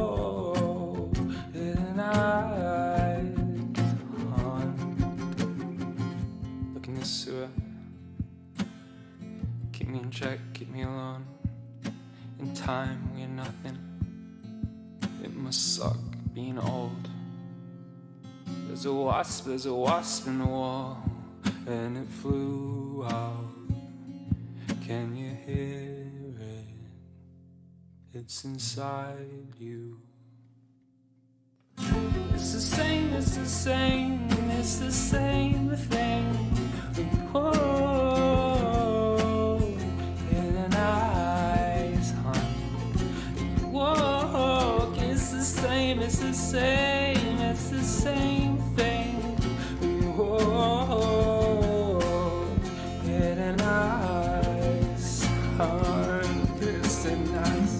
is it an eyes, hon? Look in the sewer. Keep me in check, keep me alone. In time, we're nothing. It must suck being old. There's a wasp in the wall, and it flew out. Can you hear it? It's inside you. It's the same, it's the same, it's the same thing. Whoa, in an eyes, hon. Whoa, it's the same, it's the same, it's the same thing. Whoa, in an eyes, hon. It's a nice.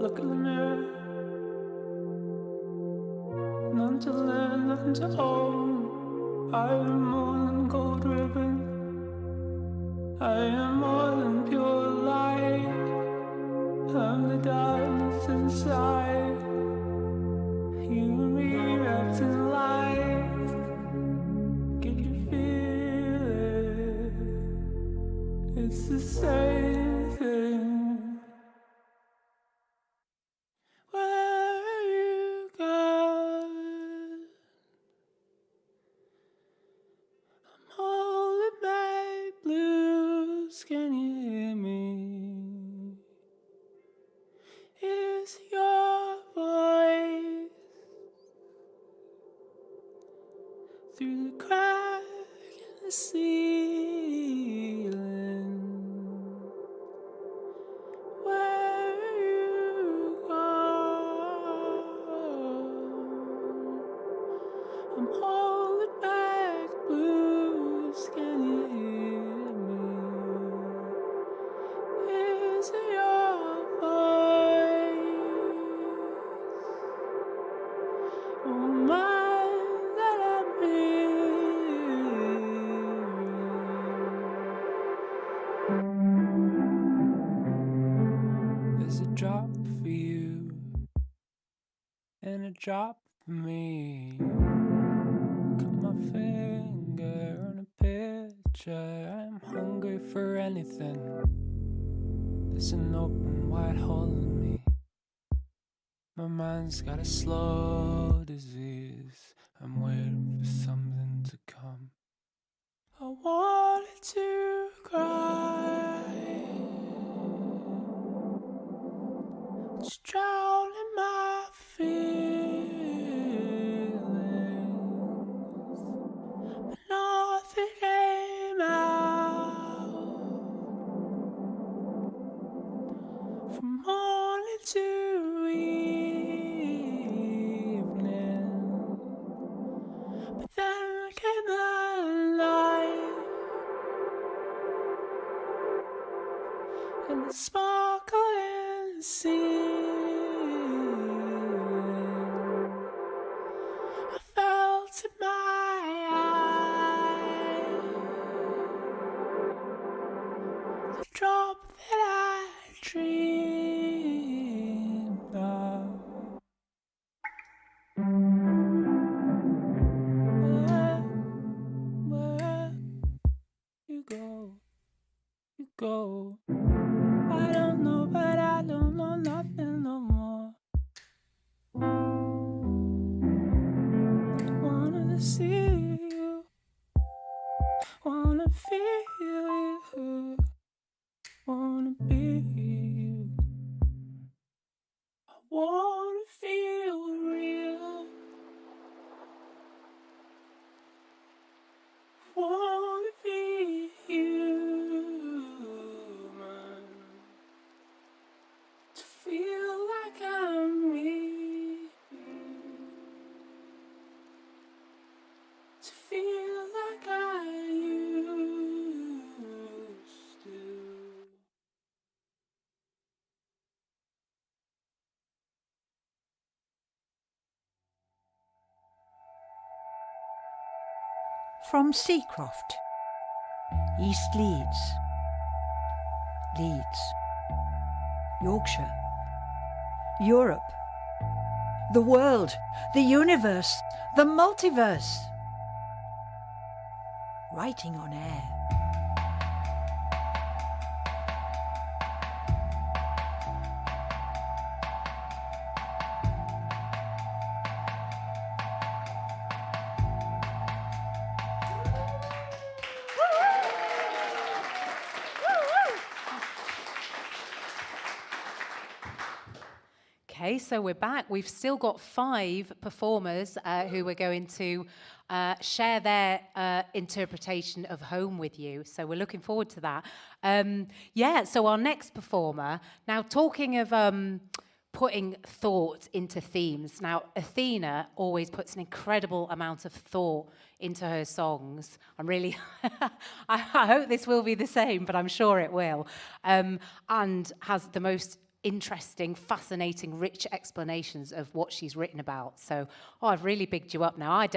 Look in the mirror. None to learn, none to own. I am more than gold ribbon. I am more than pure light. I'm the darkness inside. You and me wrapped in light. Could you feel same thing. Where you gone? I'm holding my blues. Can you hear me? Is your voice through the crack in the ceiling? Where you gone? I'm holding back blues. Can you hear me? Is it your voice or mine that I'm hearing? There's a drop for you and a drop for me. Cut my finger on a picture. I'm hungry for anything. There's an open wide hole in me. My mind's got a slow disease. I'm waiting for something to come. I wanted to cry, just drowning my feelings, but nothing came out. From morning to evening, but then came the night, and the sparkle in the ceiling. I felt in my eye the drop that I dreamed of. Where you go, you go. I don't know, but I don't know nothing no more. Wanna see you, wanna feel you, wanna be you. I wanna feel real, wanna be human, to feel like I'm me, to feel like I used to. From Seacroft, East Leeds, Leeds, Yorkshire, Europe, the world, the universe, the multiverse. Writing on air. Okay, so we're back. We've still got 5 performers who are going to share their interpretation of home with you. So we're looking forward to that. So our next performer, now talking of putting thought into themes. Now, Athena always puts an incredible amount of thought into her songs. I'm really, I hope this will be the same, but I'm sure it will. And has the most interesting, fascinating, rich explanations of what she's written about. So, I've really bigged you up now. I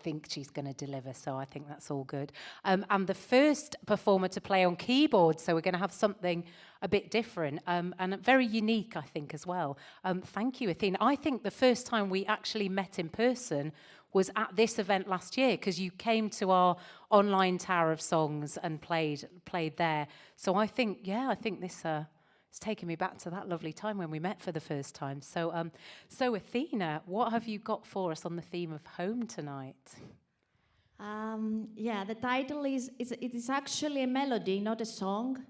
think she's going to deliver, so I think that's all good. And the first performer to play on keyboard, so we're going to have something a bit different and very unique, I think, as well. Thank you, Athena. I think the first time we actually met in person was at this event last year, because you came to our online Tower of Songs and played there. So I think this it's taken me back to that lovely time when we met for the first time. So, so Athena, what have you got for us on the theme of home tonight? Yeah, the title it is actually a melody, not a song.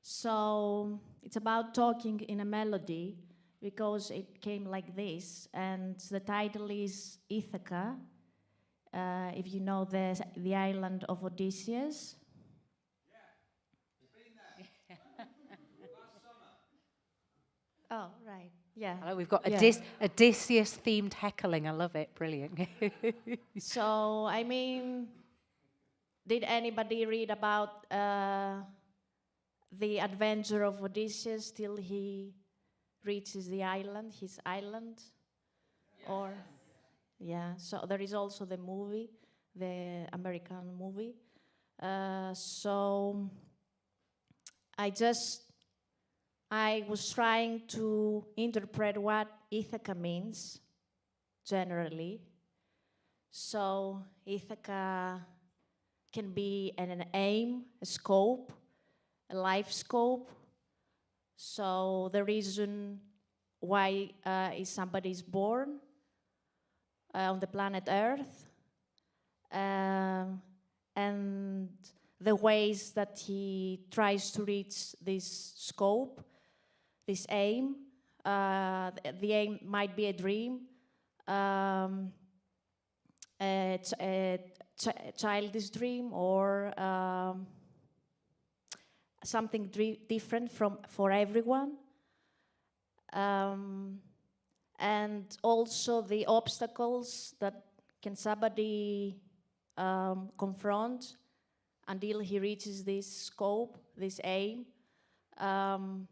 So it's about talking in a melody, because it came like this, and the title is Ithaca. If you know the island of Odysseus. Oh, right. Yeah. Hello, we've got Yeah. Odysseus-themed heckling. I love it. Brilliant. So, I mean, did anybody read about the adventure of Odysseus till he reaches the island, his island? Yes. Or, yeah. So there is also the movie, the American movie. So I was trying to interpret what Ithaca means, generally. So Ithaca can be an aim, a scope, a life scope. So the reason why is somebody is born on the planet Earth, and the ways that he tries to reach this scope, this aim. The aim might be a dream, a childish dream, or something different for everyone. And also the obstacles that can somebody confront until he reaches this scope, this aim. And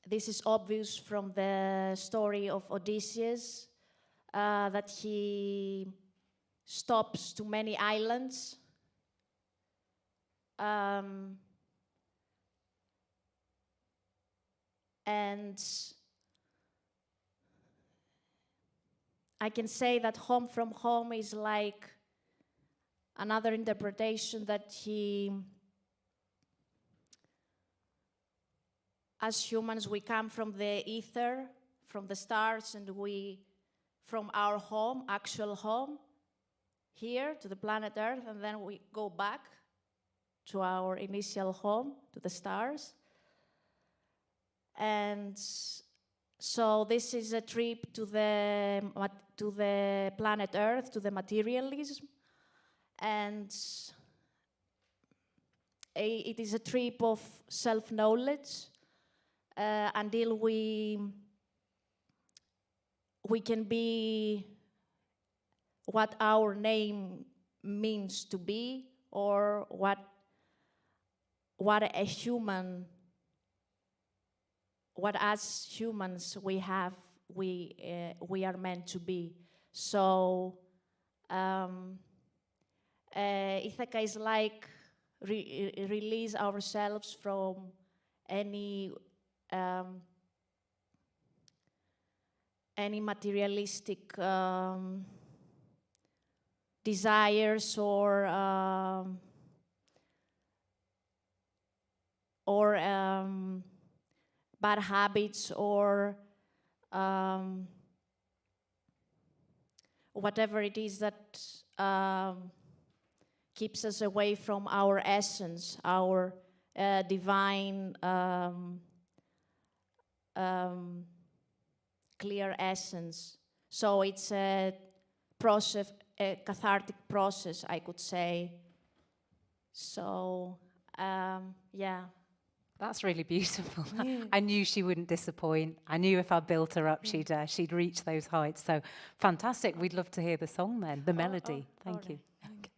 this is obvious from the story of Odysseus, that he stops to many islands. And I can say that Home from Home is like another interpretation that he, as humans, we come from the ether, from the stars, and from our home, actual home, here to the planet Earth, and then we go back to our initial home, to the stars. And so this is a trip to the planet Earth, to the materialism, and it is a trip of self-knowledge until we can be what our name means to be, or what a human, what as humans we are meant to be. So Ithaca is like release ourselves from any materialistic desires or bad habits, or whatever it is that keeps us away from our essence, our divine, clear essence. So it's a process, a cathartic process, I could say. So, yeah. That's really beautiful. Yeah. I knew she wouldn't disappoint. I knew if I built her up, she'd reach those heights. So fantastic. We'd love to hear the song then, the melody. Thank you. Okay.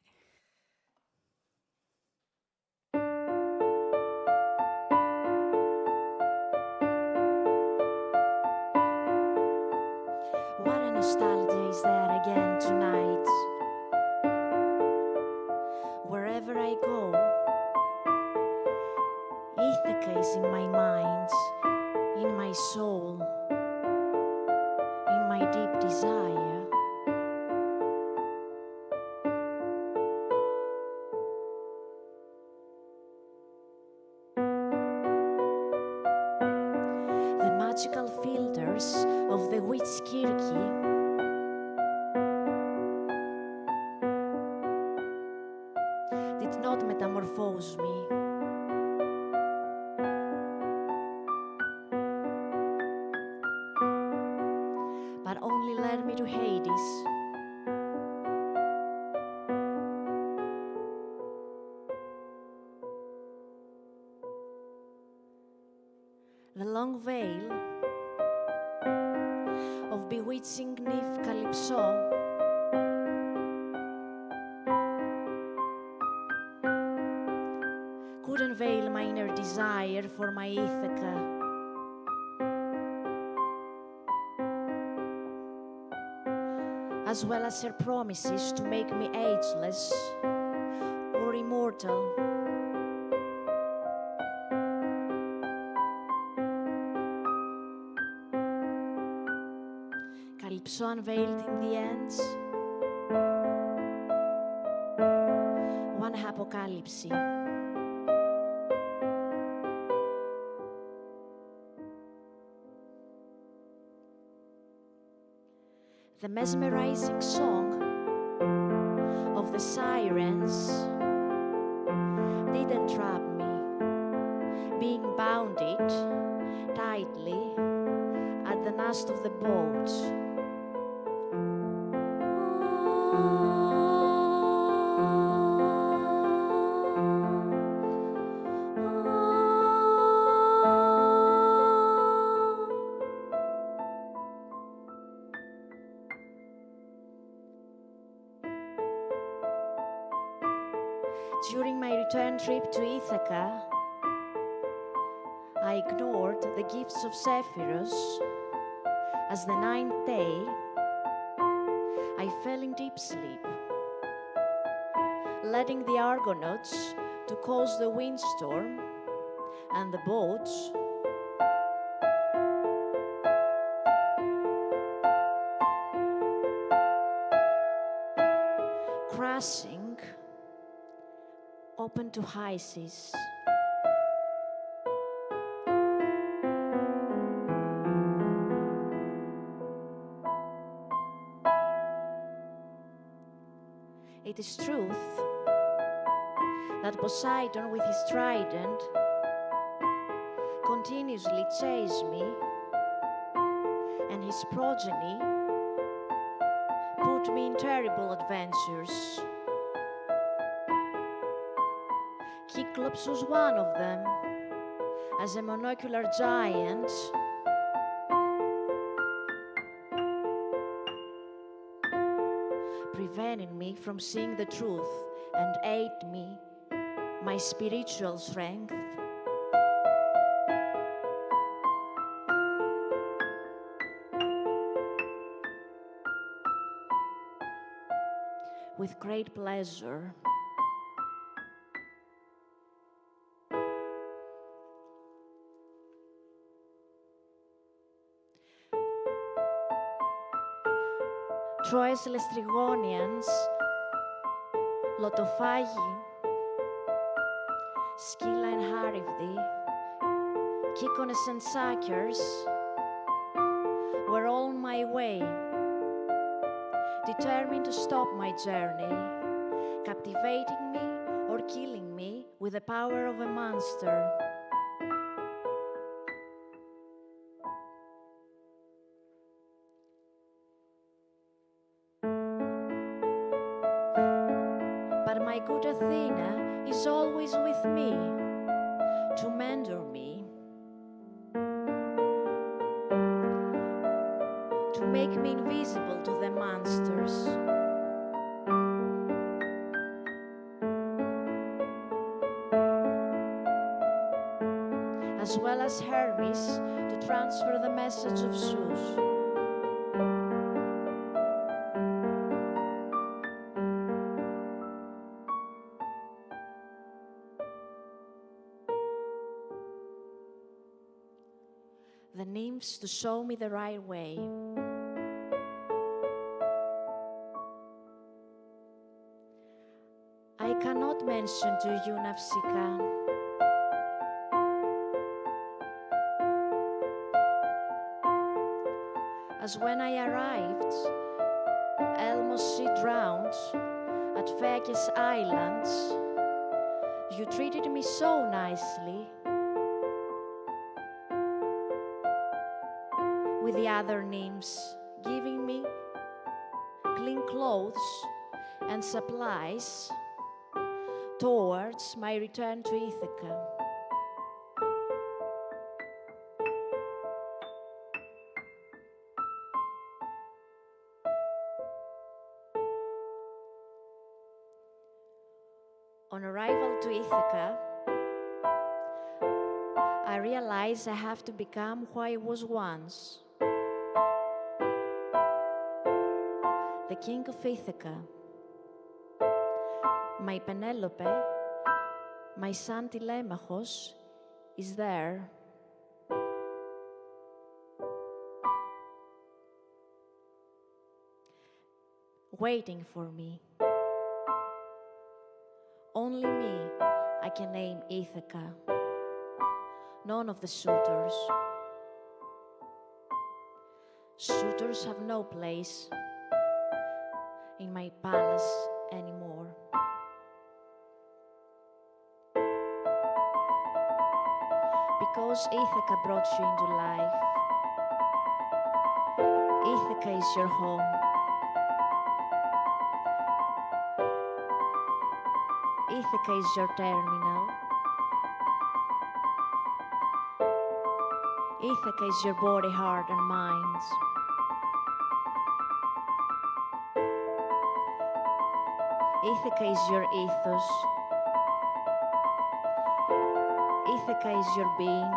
What a nostalgia is there again tonight. Wherever I go, Ithaca is in my mind, in my soul, in my deep desire. The magical filters of the Witskirki did not metamorphose me. But only led me to Hades. The long veil of bewitching nymph Calypso couldn't veil my inner desire for my Ithaca. As well as her promises to make me ageless or immortal. Calypso unveiled in the ends one apocalypse. The mesmerizing song of the sirens didn't trap me, being bounded tightly at the mast of the boat. During my return trip to Ithaca, I ignored the gifts of Zephyros. As the ninth day, I fell in deep sleep, letting the Argonauts to cause the windstorm and the boats crashing open to high seas. It is truth that Poseidon with his trident continuously chased me, and his progeny put me in terrible adventures. Cyclops was one of them, as a monocular giant preventing me from seeing the truth and aid me, my spiritual strength. With great pleasure. Troyes Lestrigonians, Lotofagi, Scylla and Charybdis, Kykones and Sakyrs were all on my way, determined to stop my journey, captivating me or killing me with the power of a monster. But my good Athena is always with me to mentor me, to make me invisible to the monsters. As well as Hermes to transfer the message of Zeus. The nymphs to show me the right way. question to you, Navsika. As when I arrived, almost sea drowned at Vegas Island, you treated me so nicely. With the other nymphs giving me clean clothes and supplies towards my return to Ithaca. On arrival to Ithaca, I realized I have to become who I was once. The king of Ithaca, my Penelope, my son Telemachos, is there. Waiting for me. Only me I can name Ithaca, none of the suitors. Suitors have no place in my palace anymore. Because Ithaca brought you into life. Ithaca is your home. Ithaca is your terminal. Ithaca is your body, heart, and mind. Ithaca is your ethos. Ithaca is your being.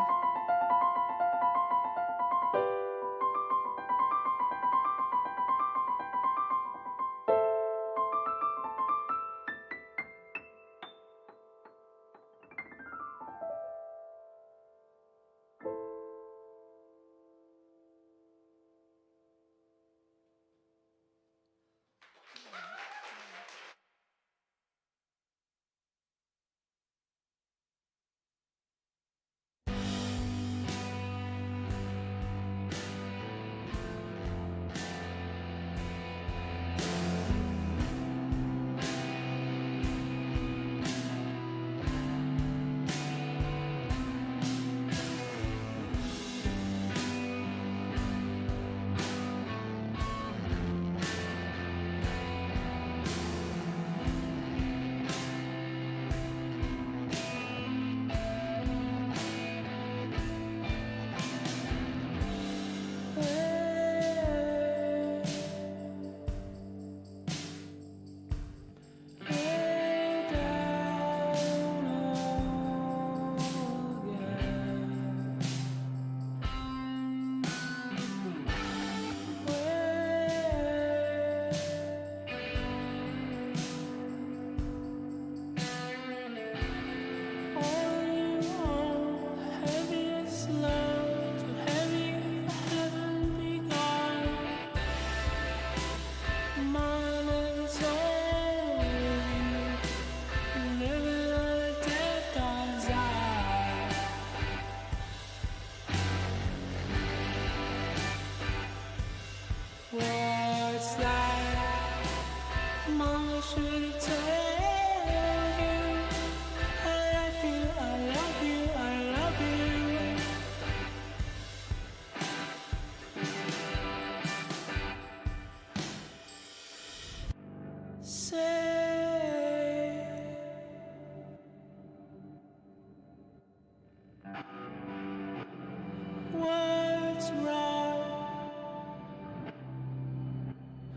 What's wrong?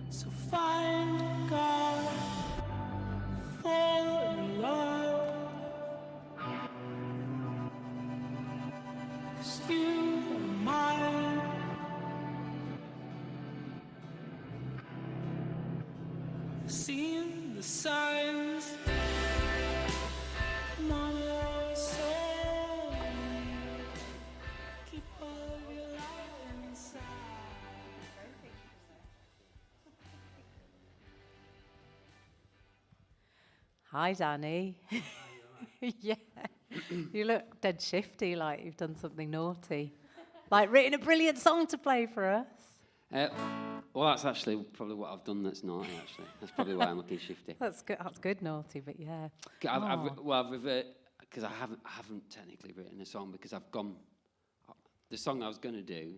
So find God, fall in love. 'Cause you are mine. I've seen the signs. Mama always told me, keep all of your light inside. Hi, Danny. Yeah. You look dead shifty, like you've done something naughty. Like written a brilliant song to play for us. Well, that's actually probably what I've done that's naughty, actually. That's probably why I'm looking shifty. That's good, naughty, but yeah. I've reverted, because I haven't technically written a song, because I've gone, the song I was going to do,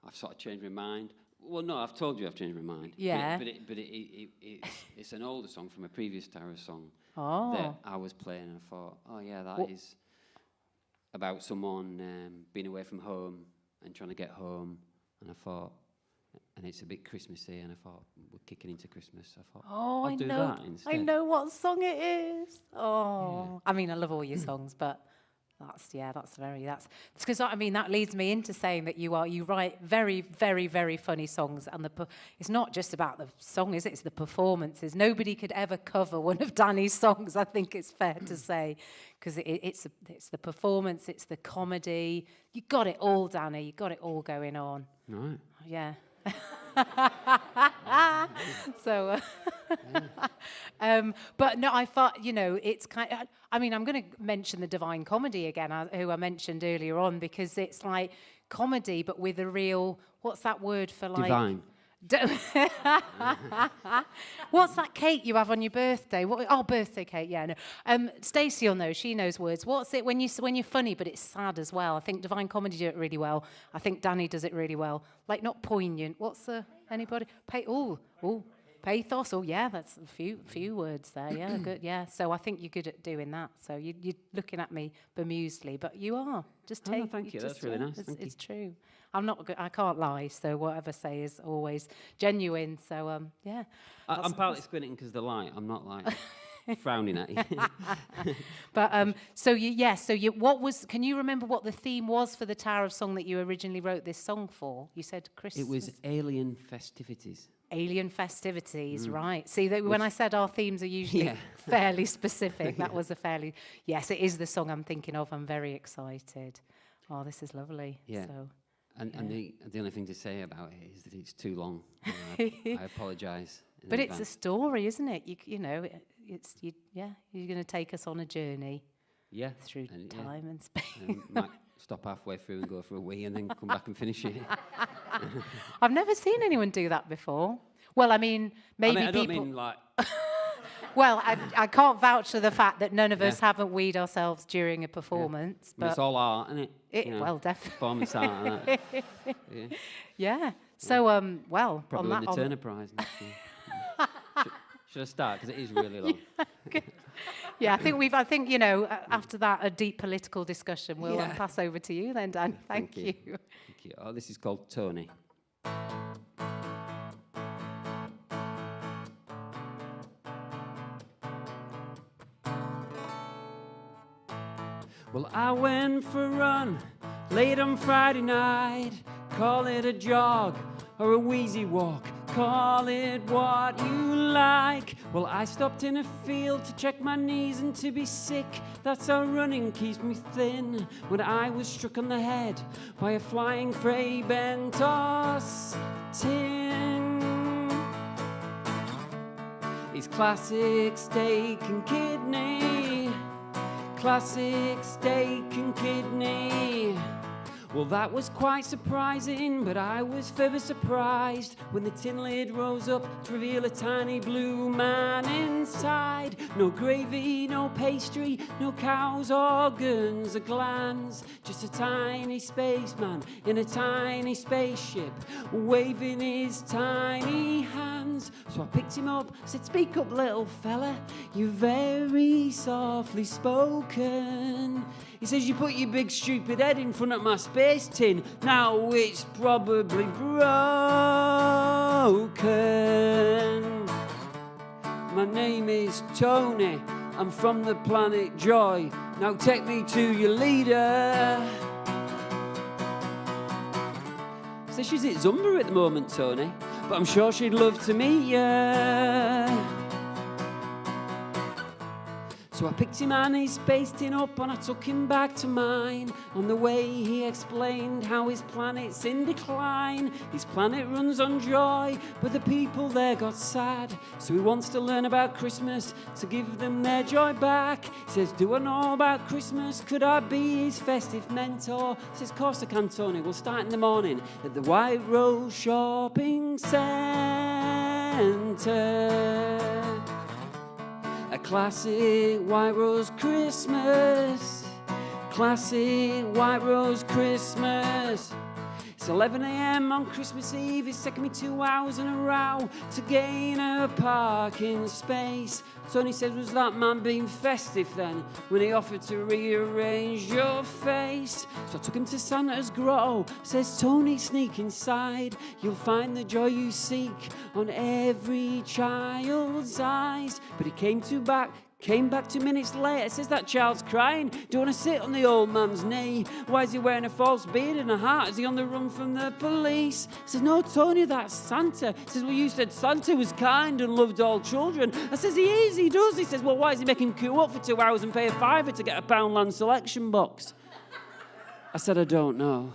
I've sort of changed my mind. Well, no, I've told you I've changed my mind. Yeah. But it's an older song from a previous Tara song that I was playing, and I thought, oh yeah, that is about someone being away from home and trying to get home. And I thought, and it's a bit Christmassy, and I thought, we're kicking into Christmas. I thought, I'll do that instead. I know what song it is. Oh, yeah. I mean, I love all your songs, but that's because I mean that leads me into saying that you write very, very, very funny songs, and it's not just about the song, is it? It's the performances. Nobody could ever cover one of Danny's songs, I think it's fair to say, because it's the performance, it's the comedy. You got it all, Danny. You got it all going on. Right. Yeah. So, but no, I thought, it's kind of, I mean, I'm going to mention the Divine Comedy again, who I mentioned earlier on, because it's like comedy, but with a real, what's that word for like? Divine. What's that cake you have on your birthday? Birthday cake, yeah. No. Stacey will know, she knows words. What's it when you're funny, but it's sad as well? I think Divine Comedy do it really well. I think Danny does it really well. Like, not poignant. What's anybody? Pathos. Oh, yeah, that's a few words there. Yeah, good. Yeah. So I think you're good at doing that. So you're looking at me bemusely, but you are. Just take. Oh, thank you. That's really nice. It's true. I'm not good. I can't lie. So whatever I say is always genuine. So yeah. I'm partly squinting because the light. I'm not like frowning at you. But what was? Can you remember what the theme was for the Tower of Song that you originally wrote this song for? You said Christmas. It was alien festivities. Alien festivities, right. See, when I said our themes are usually fairly specific, that was yes, it is the song I'm thinking of. I'm very excited. Oh, this is lovely. Yeah. So, and the only thing to say about it is that it's too long. I apologise. But it's a story, isn't it? You're going to take us on a journey. Yeah. Through time and space. Might stop halfway through and go for a wee and then come back and finish it. I've never seen anyone do that before. Well, I mean, maybe I don't people... mean like... Well, I can't vouch for the fact that none of us haven't weed ourselves during a performance. But it's all art, isn't it? Well, definitely. Performance art, isn't it? Yeah. So, well... Probably win the Turner Prize next year. Should I start? Because it is really long. Yeah, I think after that, a deep political discussion, we'll pass over to you then, Dan. Thank you. Thank you. Oh, this is called Tony. Well, I went for a run late on Friday night. Call it a jog or a wheezy walk. Call it what you like. Well, I stopped in a field to check my knees and to be sick. That's how running keeps me thin. When I was struck on the head by a flying Fray Bentos tin. It's classic steak and kidney. Classic steak and kidney. Well, that was quite surprising, but I was further surprised when the tin lid rose up to reveal a tiny blue man inside. No gravy, no pastry, no cow's organs or glands, just a tiny spaceman in a tiny spaceship, waving his tiny hands. So I picked him up, said, "Speak up, little fella, you're very softly spoken." He says, "You put your big stupid head in front of my space tin. Now it's probably broken. My name is Tony. I'm from the planet Joy. Now take me to your leader." So she's at Zumba at the moment, Tony, but I'm sure she'd love to meet you. So I picked him and he spaced him up and I took him back to mine. On the way he explained how his planet's in decline. His planet runs on joy, but the people there got sad. So he wants to learn about Christmas to give them their joy back. He says, do I know about Christmas? Could I be his festive mentor? He says, of course I can, Tony. We'll start in the morning at the White Rose Shopping Centre. A classic White Rose Christmas. Classic White Rose Christmas. It's 11 a.m. on Christmas Eve. It's taken me 2 hours in a row to gain a parking space. Tony said, was that man being festive then when he offered to rearrange your face? So I took him to Santa's grotto. Says, Tony, sneak inside. You'll find the joy you seek on every child's eyes. But he came back 2 minutes later. Says, that child's crying. Do you want to sit on the old man's knee? Why is he wearing a false beard and a hat? Is he on the run from the police? Says, no, Tony, that's Santa. Says, well, you said Santa was kind and loved all children. I says, he is, he does. He says, well, why is he making queue up for 2 hours and pay a £5 to get a Poundland selection box? I said, I don't know.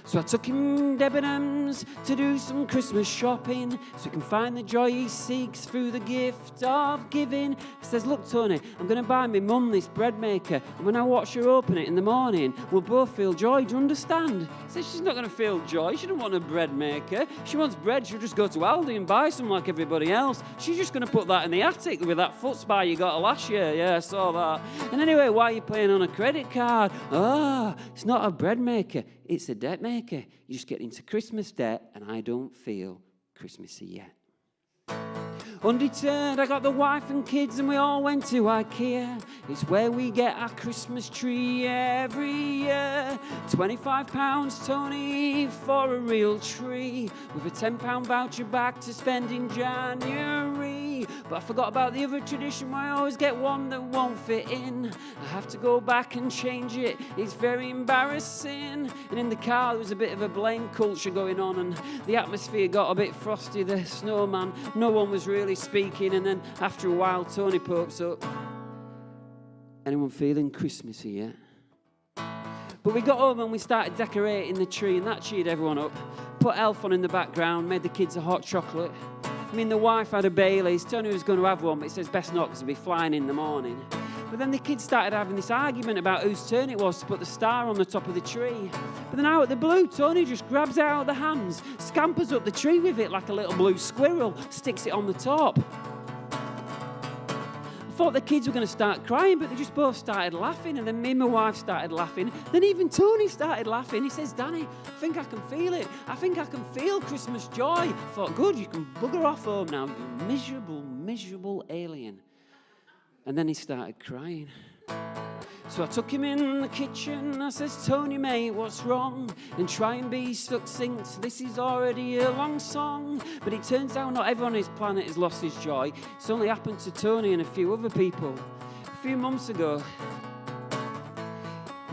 So I took him Debenhams to do some Christmas shopping so he can find the joy he seeks through the gift of giving. He says, look, Tony, I'm going to buy my mum this bread maker, and when I watch her open it in the morning, we'll both feel joy. Do you understand? He says, she's not going to feel joy. She doesn't want a bread maker. She wants bread. She'll just go to Aldi and buy some like everybody else. She's just going to put that in the attic with that foot spa you got last year. Yeah, I saw that. And anyway, why are you paying on a credit card? It's not a bread maker. It's a debt maker. You just get into Christmas debt, and I don't feel Christmassy yet. Undeterred, I got the wife and kids, and we all went to IKEA. It's where we get our Christmas tree every year. £25, Tony, for a real tree, with a £10 voucher back to spend in January. But I forgot about the other tradition where I always get one that won't fit in. I have to go back and change it. It's very embarrassing. And in the car there was a bit of a blame culture going on, and the atmosphere got a bit frosty. The snowman, no one was really speaking, and then after a while Tony pokes up. Anyone feeling Christmassy yet? But we got home and we started decorating the tree, and that cheered everyone up. Put Elf on in the background, made the kids a hot chocolate. I mean, the wife had a Baileys. Tony was going to have one, but he says best not because he'll be flying in the morning. But then the kids started having this argument about whose turn it was to put the star on the top of the tree. But then out of the blue, Tony just grabs it out of the hands, scampers up the tree with it like a little blue squirrel, sticks it on the top. I thought the kids were going to start crying, but they just both started laughing, and then me and my wife started laughing. Then even Tony started laughing. He says, Danny, I think I can feel it. I think I can feel Christmas joy. I thought, good, you can bugger off home now, you miserable, miserable alien. And then he started crying. So I took him in the kitchen. I says, Tony, mate, what's wrong? And try and be succinct. This is already a long song. But it turns out not everyone on his planet has lost his joy. It's only happened to Tony and a few other people. A few months ago,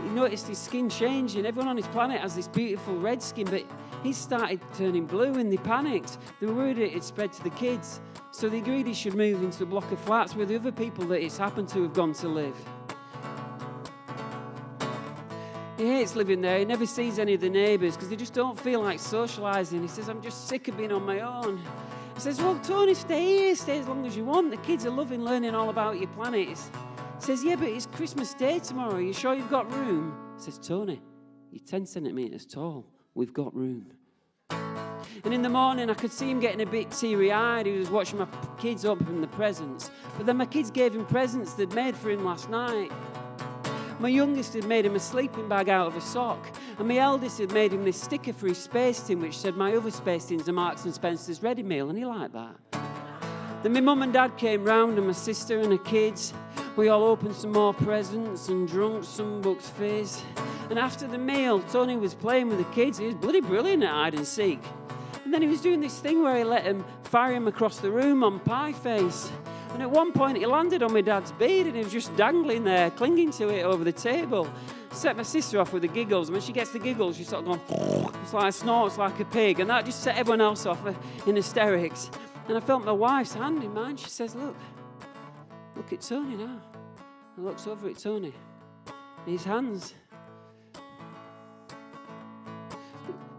he noticed his skin changing. Everyone on his planet has this beautiful red skin, but he started turning blue and they panicked. They were worried it had spread to the kids. So they agreed he should move into a block of flats where the other people that it's happened to have gone to live. He hates living there. He never sees any of the neighbours because they just don't feel like socialising. He says, I'm just sick of being on my own. I says, well, Tony, stay here. Stay as long as you want. The kids are loving learning all about your planet. He says, yeah, but it's Christmas Day tomorrow. Are you sure you've got room? I says, Tony, you're 10 centimetres tall. We've got room. And in the morning, I could see him getting a bit teary-eyed. He was watching my kids open the presents. But then my kids gave him presents they'd made for him last night. My youngest had made him a sleeping bag out of a sock. And my eldest had made him this sticker for his space tin, which said, my other space tins are Marks and Spencer's ready meal. And he liked that. Then my mum and dad came round, and my sister and her kids. We all opened some more presents and drunk some Bucks Fizz. And after the meal, Tony was playing with the kids. He was bloody brilliant at hide and seek. And then he was doing this thing where he let him fire him across the room on Pie Face. And at one point, he landed on my dad's beard, and he was just dangling there, clinging to it over the table. Set my sister off with the giggles. And when she gets the giggles, she's sort of going, it's like snorts like a pig. And that just set everyone else off in hysterics. And I felt my wife's hand in mine. She says, look at Tony now. and looks over at Tony. And his hands,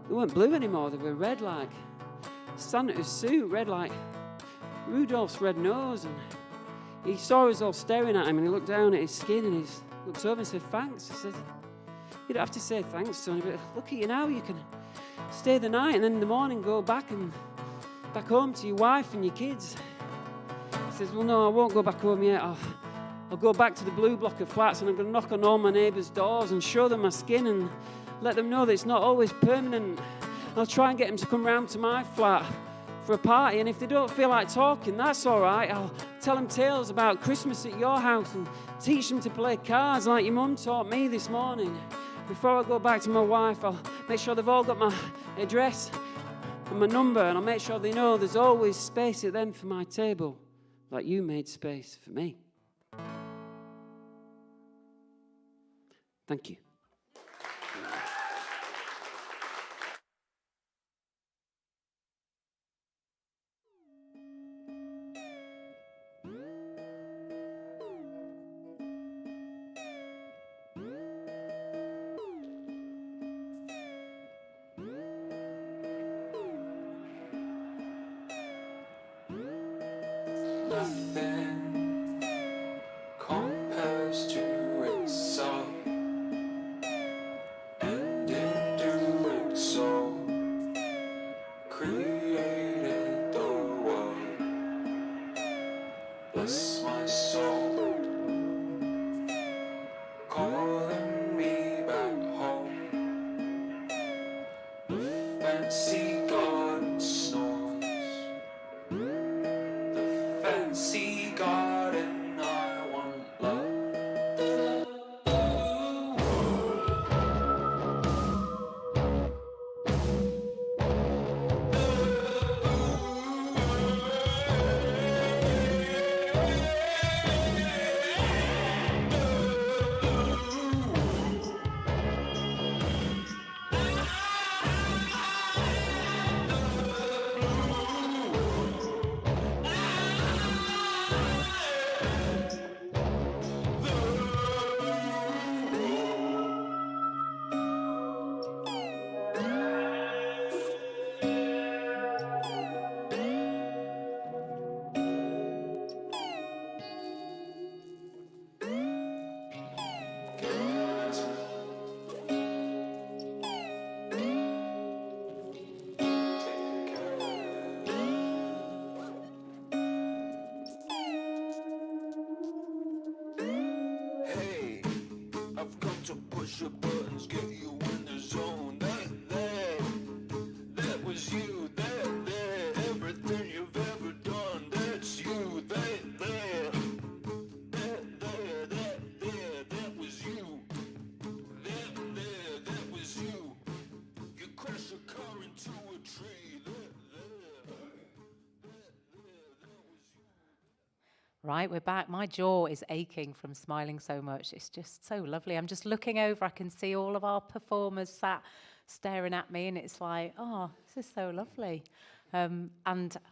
they weren't blue anymore, they were red like Santa's suit, red like Rudolph's red nose. And he saw us all staring at him, and he looked down at his skin, and he looked over and said, thanks. He said, you don't have to say thanks, Tony, but look at you now, you can stay the night and then in the morning go back home to your wife and your kids. He says, well, no, I won't go back home yet. I'll go back to the blue block of flats, and I'm going to knock on all my neighbours' doors and show them my skin and let them know that it's not always permanent. I'll try and get them to come round to my flat for a party, and if they don't feel like talking, that's all right. I'll tell them tales about Christmas at your house and teach them to play cards like your mum taught me this morning. Before I go back to my wife, I'll make sure they've all got my address and my number, and I'll make sure they know there's always space at them for my table, like you made space for me. Thank you. Nothing compares to itself, and in doing so, created the world. Bless my soul, calling me back home. The fancy garden snores. Fancy garden, I want love. Hey, I've come to push your buttons, get you in the zone. That was you. That, everything you've ever done, that's you. That was you. That was you. You crashed a car into a tree. Right, we're back. My jaw is aching from smiling so much. It's just so lovely. I'm just looking over. I can see all of our performers sat staring at me, and it's like, oh, this is so lovely. And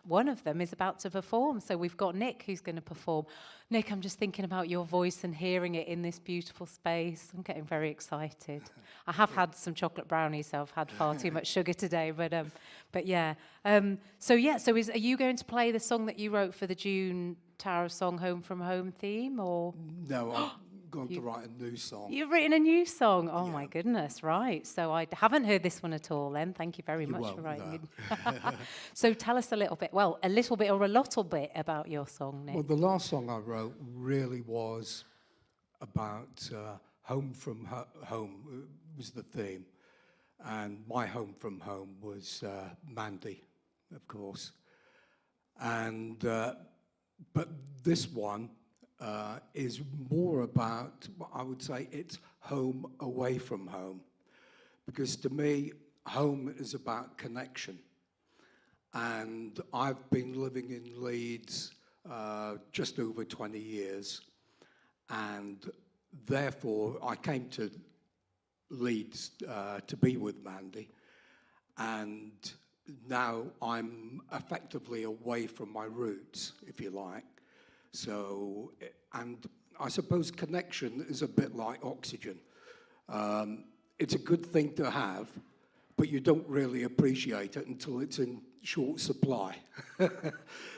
one of them is about to perform. So we've got Nick who's going to perform. Nick, I'm just thinking about your voice and hearing it in this beautiful space. I'm getting very excited. I have had some chocolate brownies, so I've had far too much sugar today. But yeah. So are you going to play the song that you wrote for the June Tower of Song Home from Home theme, or? No, I'm going to write a new song. You've written a new song? Oh, yeah. My goodness, right. So I haven't heard this one at all then. Thank you very much for writing it. So tell us a little bit or a little bit about your song, Nick. Well, the last song I wrote really was about home from home was the theme. And my home from home was Mandy, of course. And but this one is more about, I would say, it's home away from home. Because to me, home is about connection. And I've been living in Leeds just over 20 years. And therefore, I came to Leeds to be with Mandy. And now I'm effectively away from my roots, if you like. So, and I suppose connection is a bit like oxygen. It's a good thing to have, but you don't really appreciate it until it's in short supply.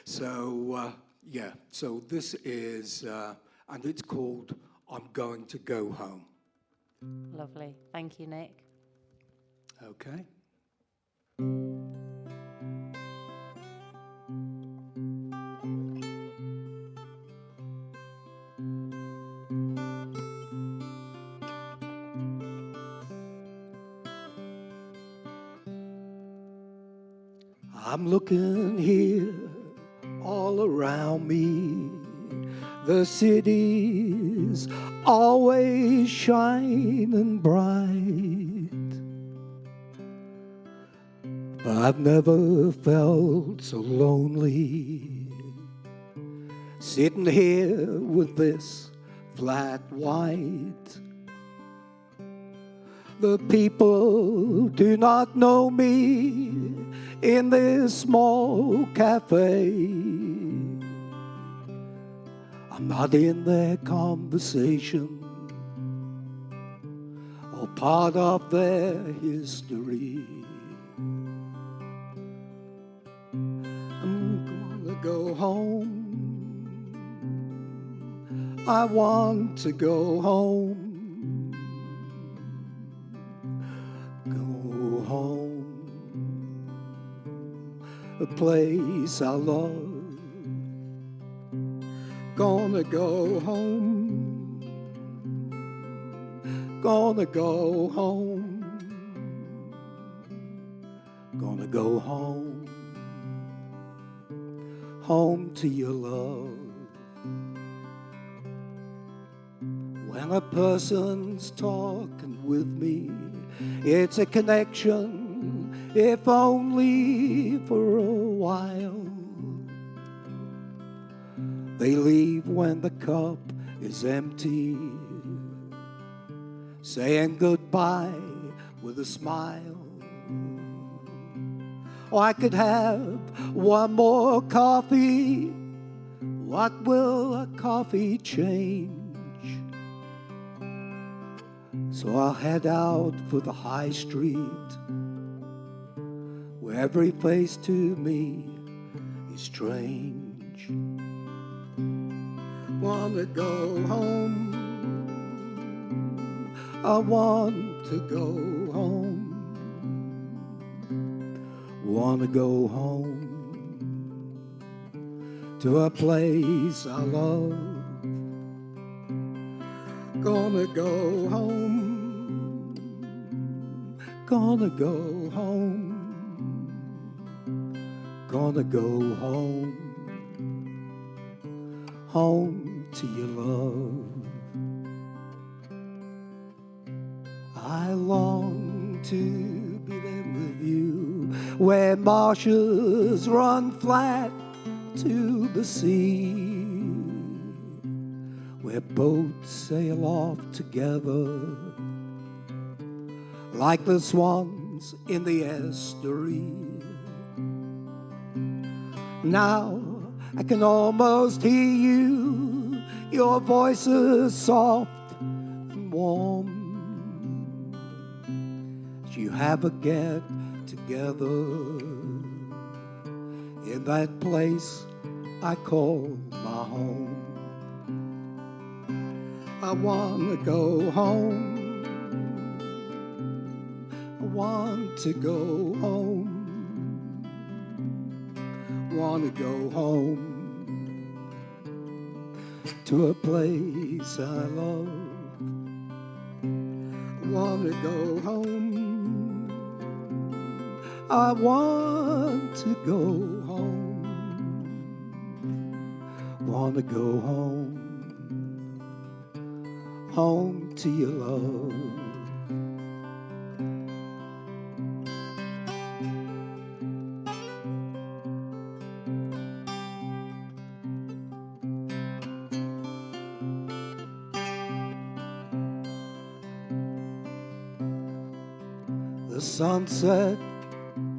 So, yeah, so this is, and it's called I'm Going to Go Home. Lovely. Thank you, Nick. Okay. I'm looking here all around me. The city's always shining bright, but I've never felt so lonely, sitting here with this flat white. The people do not know me in this small cafe. I'm not in their conversation or part of their history. I'm gonna go home. I want to go home. Go home. A place I love. Gonna go home. Gonna go home. Gonna go home. Home to your love. When a person's talking with me, it's a connection, if only for a while. They leave when the cup is empty, saying goodbye with a smile. Oh, I could have one more coffee. What will a coffee change? So I'll head out for the high street, where every face to me is strange. Wanna go home. I want to go home. Wanna go home to a place I love. Gonna go home. Gonna go home. Gonna go home. Home to your love. I long to be there with you, where marshes run flat to the sea, where boats sail off together like the swans in the estuary. Now I can almost hear you, your voice is soft and warm, as you have a get together in that place I call my home. I wanna go home. I want to go home. Wanna go home to a place I love. Wanna go home. I want to go home. Wanna go home. Home to your love. The sunset,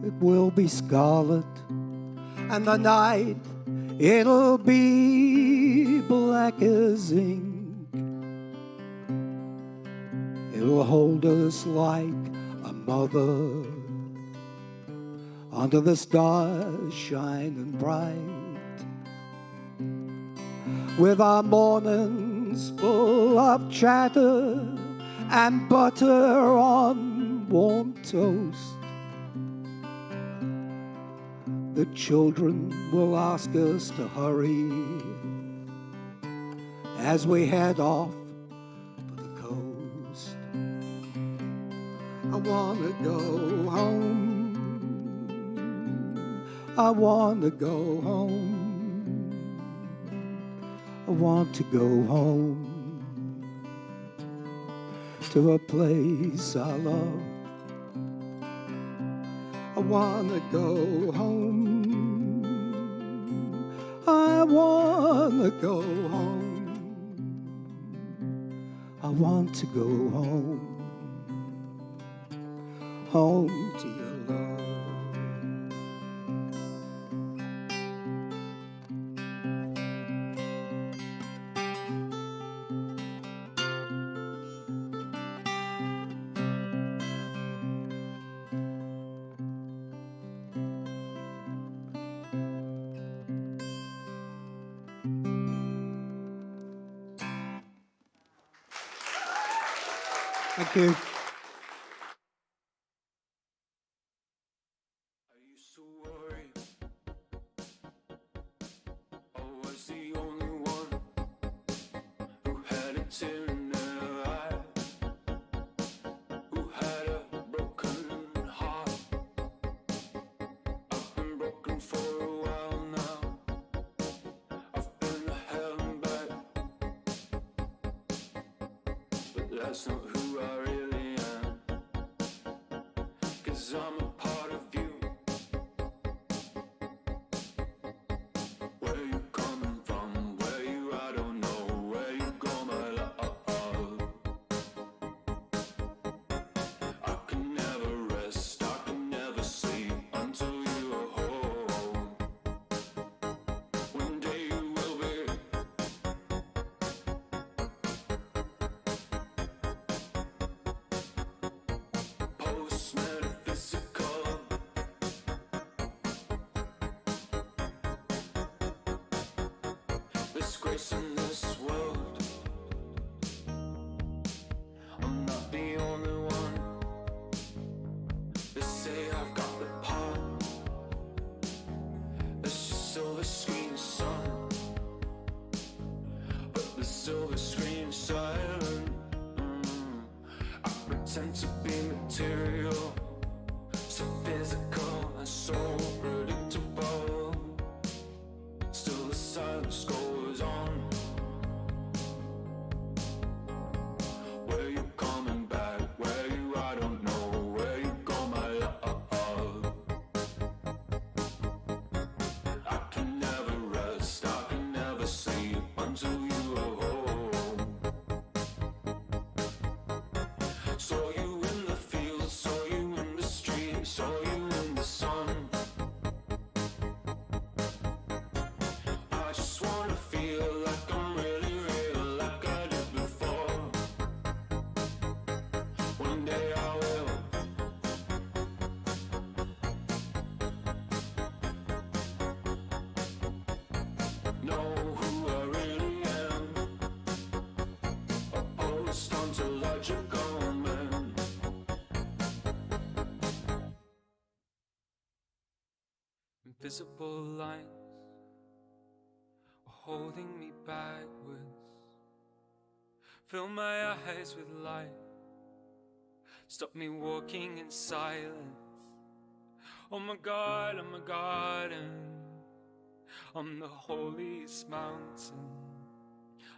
it will be scarlet, and the night, it'll be black as ink. will hold us like a mother under the stars shining bright, with our mornings full of chatter and butter on warm toast. The children will ask us to hurry as we head off for the coast. I wanna go home, I wanna go home, I want to go home to a place I love. I wanna go home, I wanna go home, I want to go home, home to your love. Thank you. That's not who I really am, 'cause I'm a part of you. Where you coming from, where you, I don't know, where you go, my love. I can never rest, I can never sleep until you are home. One day you will be. Post-metaphysical, disgracing this world. I'm not the only one. They say I've got the part. It's just silver screen sun, but the silver screen's silent. I pretend to be material, so physical and so predictable. Still the silence goes on. Where you coming back, where you, I don't know, where you go, my love. I can never rest, I can never sleep until you are home. Saw you in the field, saw you in the street, saw you in the sun. I just wanna feel like I'm really real, like I did before. One day I will. Know who I really am. A post-ontological man. Invisible lines are holding me backwards. Fill my eyes with light. Stop me walking in silence. Oh my God, I'm a garden. I'm the holiest mountain.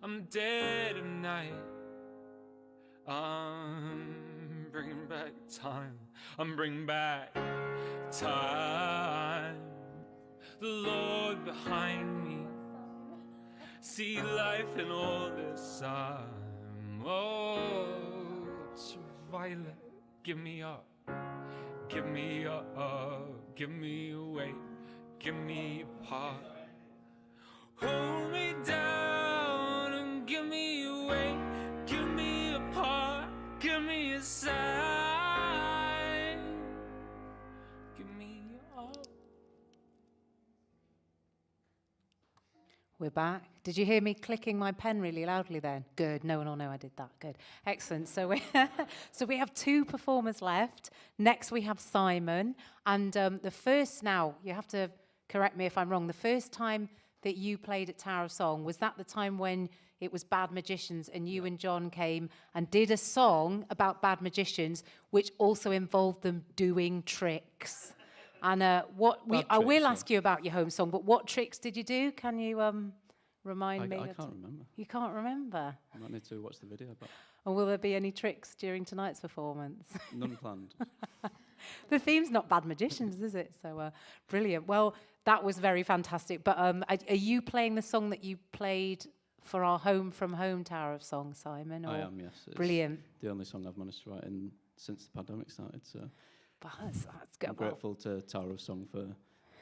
I'm dead of night. I'm bringing back time. I'm bringing back time. The Lord behind me. See life in all this time. Oh, ultraviolet, give me up. Give me up. Give me away. Give me apart. Hold me down and give me away. Give me apart. Give me a We're back. Did you hear me clicking my pen really loudly then? Good. No one will know I did that. Good. Excellent. So we have 2 performers left. Next we have Simon. And the first, now, you have to correct me if I'm wrong, the first time that you played at Tower of Song, was that the time when it was Bad Magicians and you and John came and did a song about bad magicians, which also involved them doing tricks? And I will ask you about your home song, but what tricks did you do? Can you remind me? I can't remember. You can't remember? I might need to watch the video. But And will there be any tricks during tonight's performance? none planned. The theme's not bad magicians, is it? So brilliant. Well, that was very fantastic. But are you playing the song that you played for our Home from Home Tower of Song, Simon? I am, yes. It's brilliant. the only song I've managed to write since the pandemic started. So that's good. I'm grateful to Tower of Song for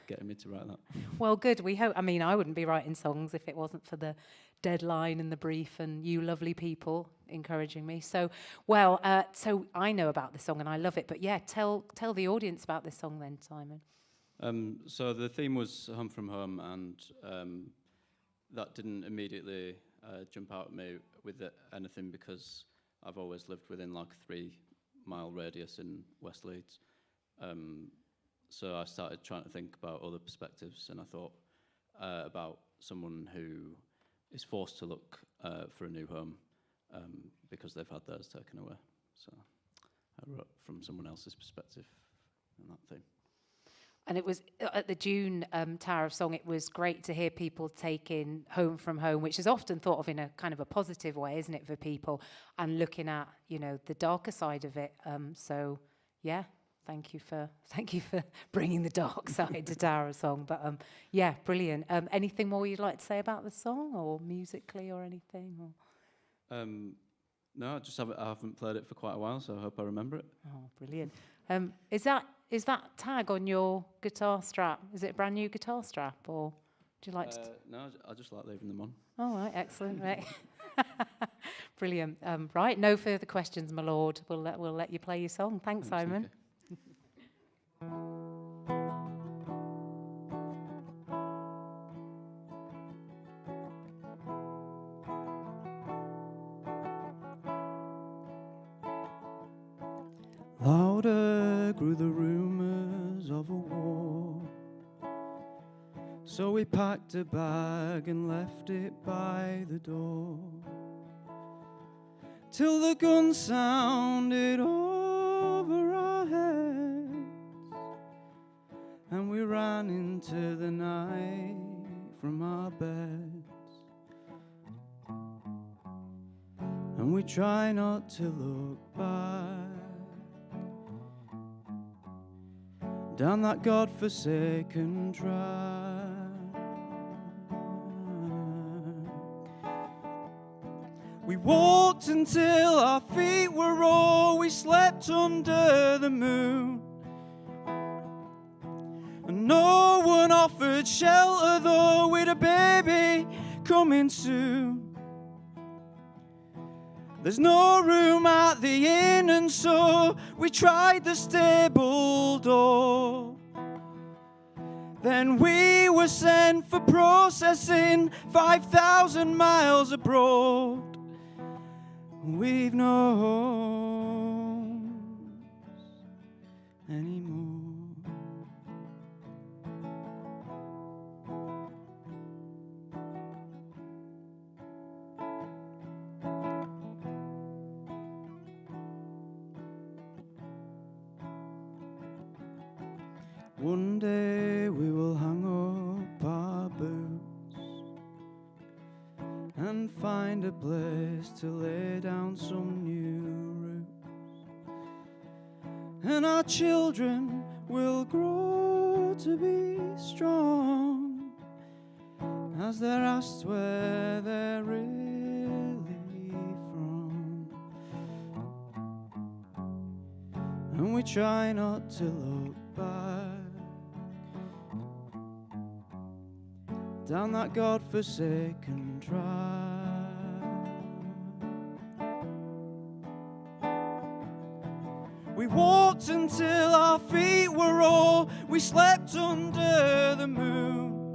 getting me to write that. Well, good. We hope. I mean, I wouldn't be writing songs if it wasn't for the deadline and the brief and you lovely people encouraging me. So, well, so I know about the song and I love it. But yeah, tell the audience about this song then, Simon. So the theme was Home from Home, and that didn't immediately jump out at me with anything because I've always lived within like a 3-mile radius in West Leeds. So I started trying to think about other perspectives, and I thought about someone who is forced to look for a new home because they've had theirs taken away. So I wrote from someone else's perspective in that theme. And it was at the June Tower of Song, it was great to hear people taking Home from Home, which is often thought of in a kind of a positive way, isn't it, for people, and looking at, you know, the darker side of it. So, yeah, thank you for bringing the dark side to Tower of Song. But, yeah, brilliant. Anything more you'd like to say about the song, or musically or anything? Or? No, I haven't played it for quite a while, so I hope I remember it. Oh, brilliant. Is that tag on your guitar strap? Is it a brand new guitar strap, or do you like to? No, I just like leaving them on. All right, excellent, right. Brilliant. Right, no further questions, my lord. We'll let you play your song. Thanks, Simon. Louder grew the rumors of a war, so we packed a bag and left it by the door, till the gun sounded over our heads, and we ran into the night from our beds, and we try not to look back down that God-forsaken track. We walked until our feet were raw, we slept under the moon, and no one offered shelter, though we'd a baby coming soon. There's no room at the inn, and so we tried the stable door. Then we were sent for processing 5,000 miles abroad. We've no homes anymore. One day we will hang up our boots and find a place to lay down some new roots, and our children will grow to be strong as they're asked where they're really from, and we try not to look back down that God-forsaken track. We walked until our feet were raw, we slept under the moon,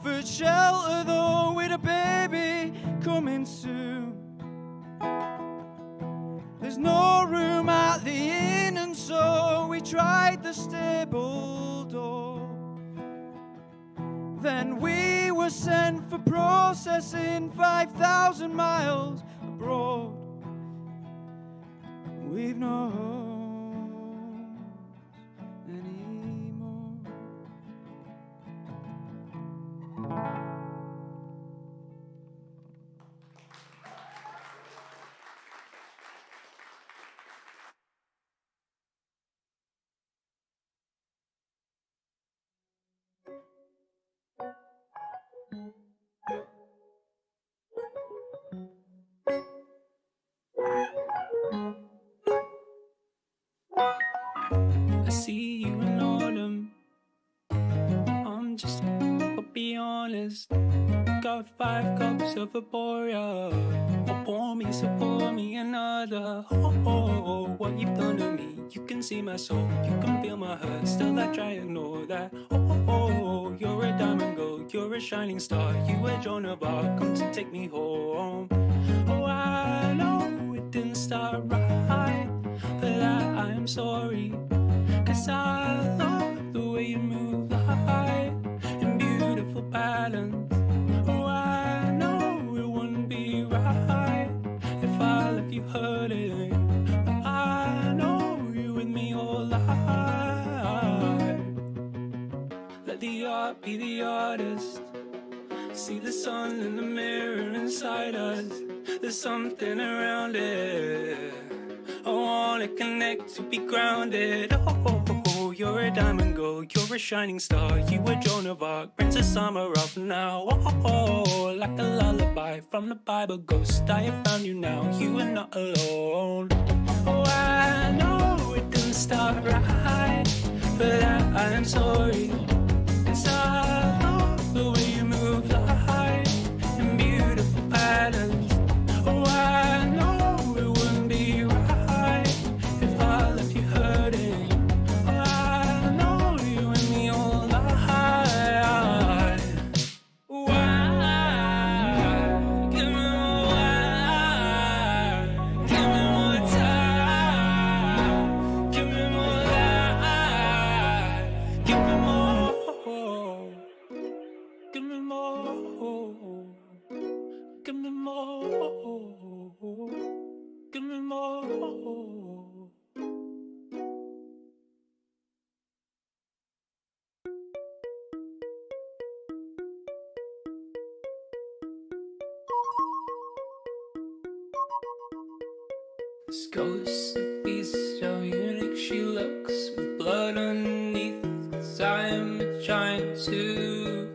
offered shelter though, with a baby coming soon. There's no room at the inn, and so we tried the stable door. Then we were sent for processing 5,000 miles abroad. We've no home anymore. I see you in autumn. I'm just I'll be honest. Got 5 cups of a Borea. Oh, pour me another. Oh, what you've done to me. You can see my soul, you can feel my hurt. Still I try and ignore that. Oh, you're a diamond gold, you're a shining star. You a Joan of Arc, come to take me home. Oh, I know it didn't start right. For that I'm sorry. 'Cause I love the way you move light in beautiful patterns. Oh, I know it wouldn't be right if I left you hurting. But I know you're with me all life. Let the art be the artist. See the sun in the mirror inside us. There's something around it. I wanna connect to be grounded. Oh, you're a diamond gold, you're a shining star. You a Joan of Arc, Princess Summer off now. Oh, like a lullaby from the Bible ghost. I have found you now, you are not alone. Oh, I know it didn't start right, but I am sorry. 'Cause I love the way you move light in beautiful patterns. Oh, I know it wouldn't be right if I left you hurting. Oh, I know you and me all night. Why? Give me more why? Give me more time. Give me more life. Give me more. Give me more. Give me more. Give me more. This ghost, a beast, how unique she looks, with blood underneath. 'Cause I am a giant too.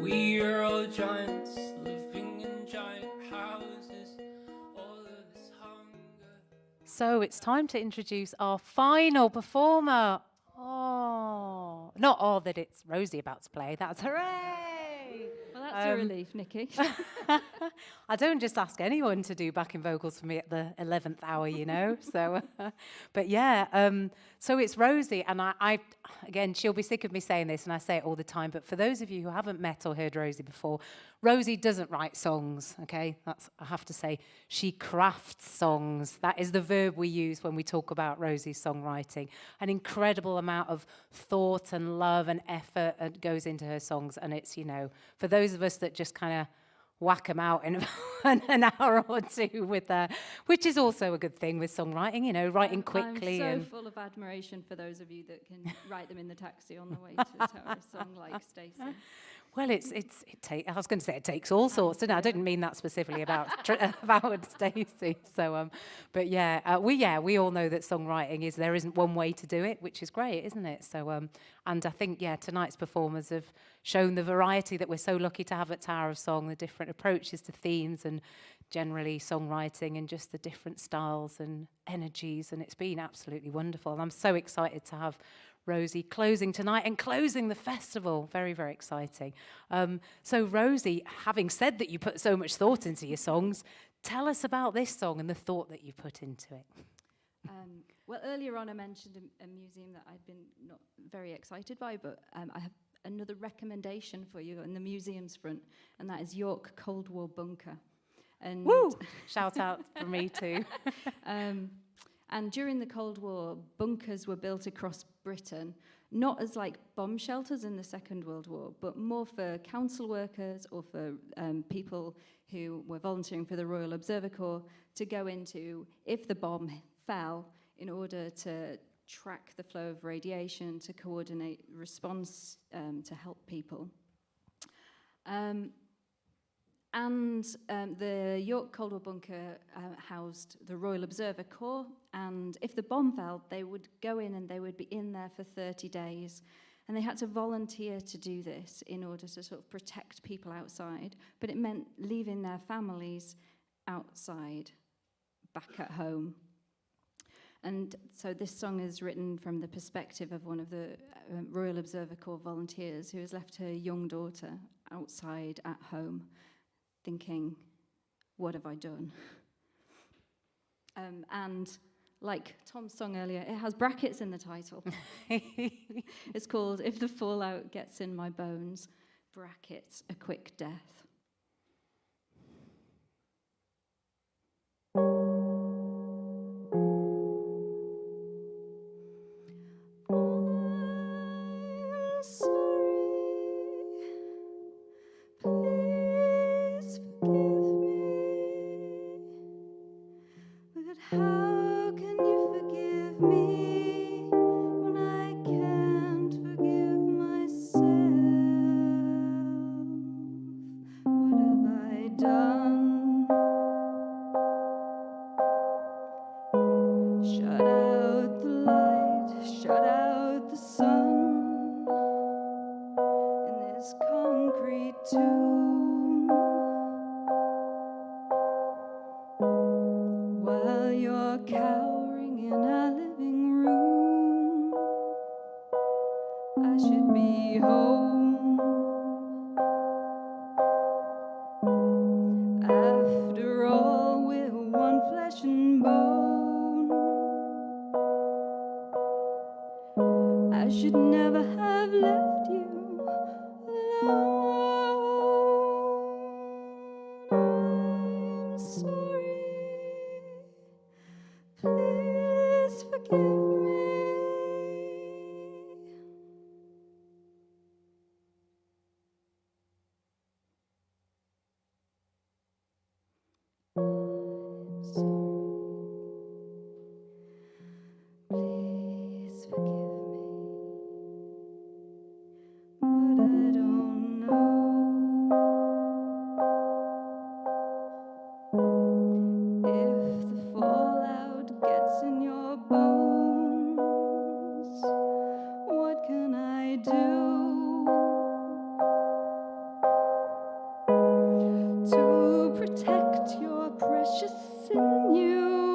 We are all giants, living in giant houses. All of this hunger. So it's time to introduce our final performer. Oh, not all that it's Rosie about to play. That's hooray! Well, that's a relief, Nikki. I don't just ask anyone to do backing vocals for me at the 11th hour, you know. So, but yeah, so it's Rosie, and I, again, she'll be sick of me saying this, and I say it all the time. But for those of you who haven't met or heard Rosie before, Rosie doesn't write songs. Okay, that's, I have to say, she crafts songs. That is the verb we use when we talk about Rosie's songwriting. An incredible amount of thought and love and effort goes into her songs, and it's, you know, for those of us that just kind of whack them out in an hour or two with which is also a good thing with songwriting, you know, writing quickly. I'm so and full of admiration for those of you that can write them in the taxi on the way to the Tower of Song like Stacey. Well, I was going to say it takes all sorts. I didn't mean that specifically about about Stacey. So, but yeah, we all know that songwriting there isn't one way to do it, which is great, isn't it? So, and I think tonight's performers have shown the variety that we're so lucky to have at Tower of Song, the different approaches to themes and generally songwriting, and just the different styles and energies, and it's been absolutely wonderful. And I'm so excited to have Rosie closing tonight and closing the festival. Very, very exciting. So Rosie, having said that you put so much thought into your songs, tell us about this song and the thought that you put into it. Well, earlier on I mentioned a museum that I'd been not very excited by, but another recommendation for you in the museum's front, and that is York Cold War bunker. And Woo! Shout out from me too. And during the Cold War, bunkers were built across Britain, not as like bomb shelters in the Second World War, but more for council workers or for people who were volunteering for the Royal Observer Corps to go into if the bomb fell, in order to track the flow of radiation, to coordinate response, to help people. The York Cold War bunker housed the Royal Observer Corps, and if the bomb fell, they would go in and they would be in there for 30 days. And they had to volunteer to do this in order to sort of protect people outside, but it meant leaving their families outside, back at home. And so this song is written from the perspective of one of the Royal Observer Corps volunteers who has left her young daughter outside at home, thinking, what have I done? And like Tom's song earlier, it has brackets in the title. It's called If the Fallout Gets in My Bones, brackets, a quick death. I'm sorry, please forgive me, but how can you forgive me when I can't forgive myself? What have I done? Shut out the light, shut out the sun in this concrete tomb, while you're cowering in our living room. I should be home. After all, we're one flesh and bone. I should never have left you alone. I'm sorry. Please forgive me. I'm sorry. Please forgive me. But I don't know if the fallout gets in your bones. What can I do to protect your precious sinew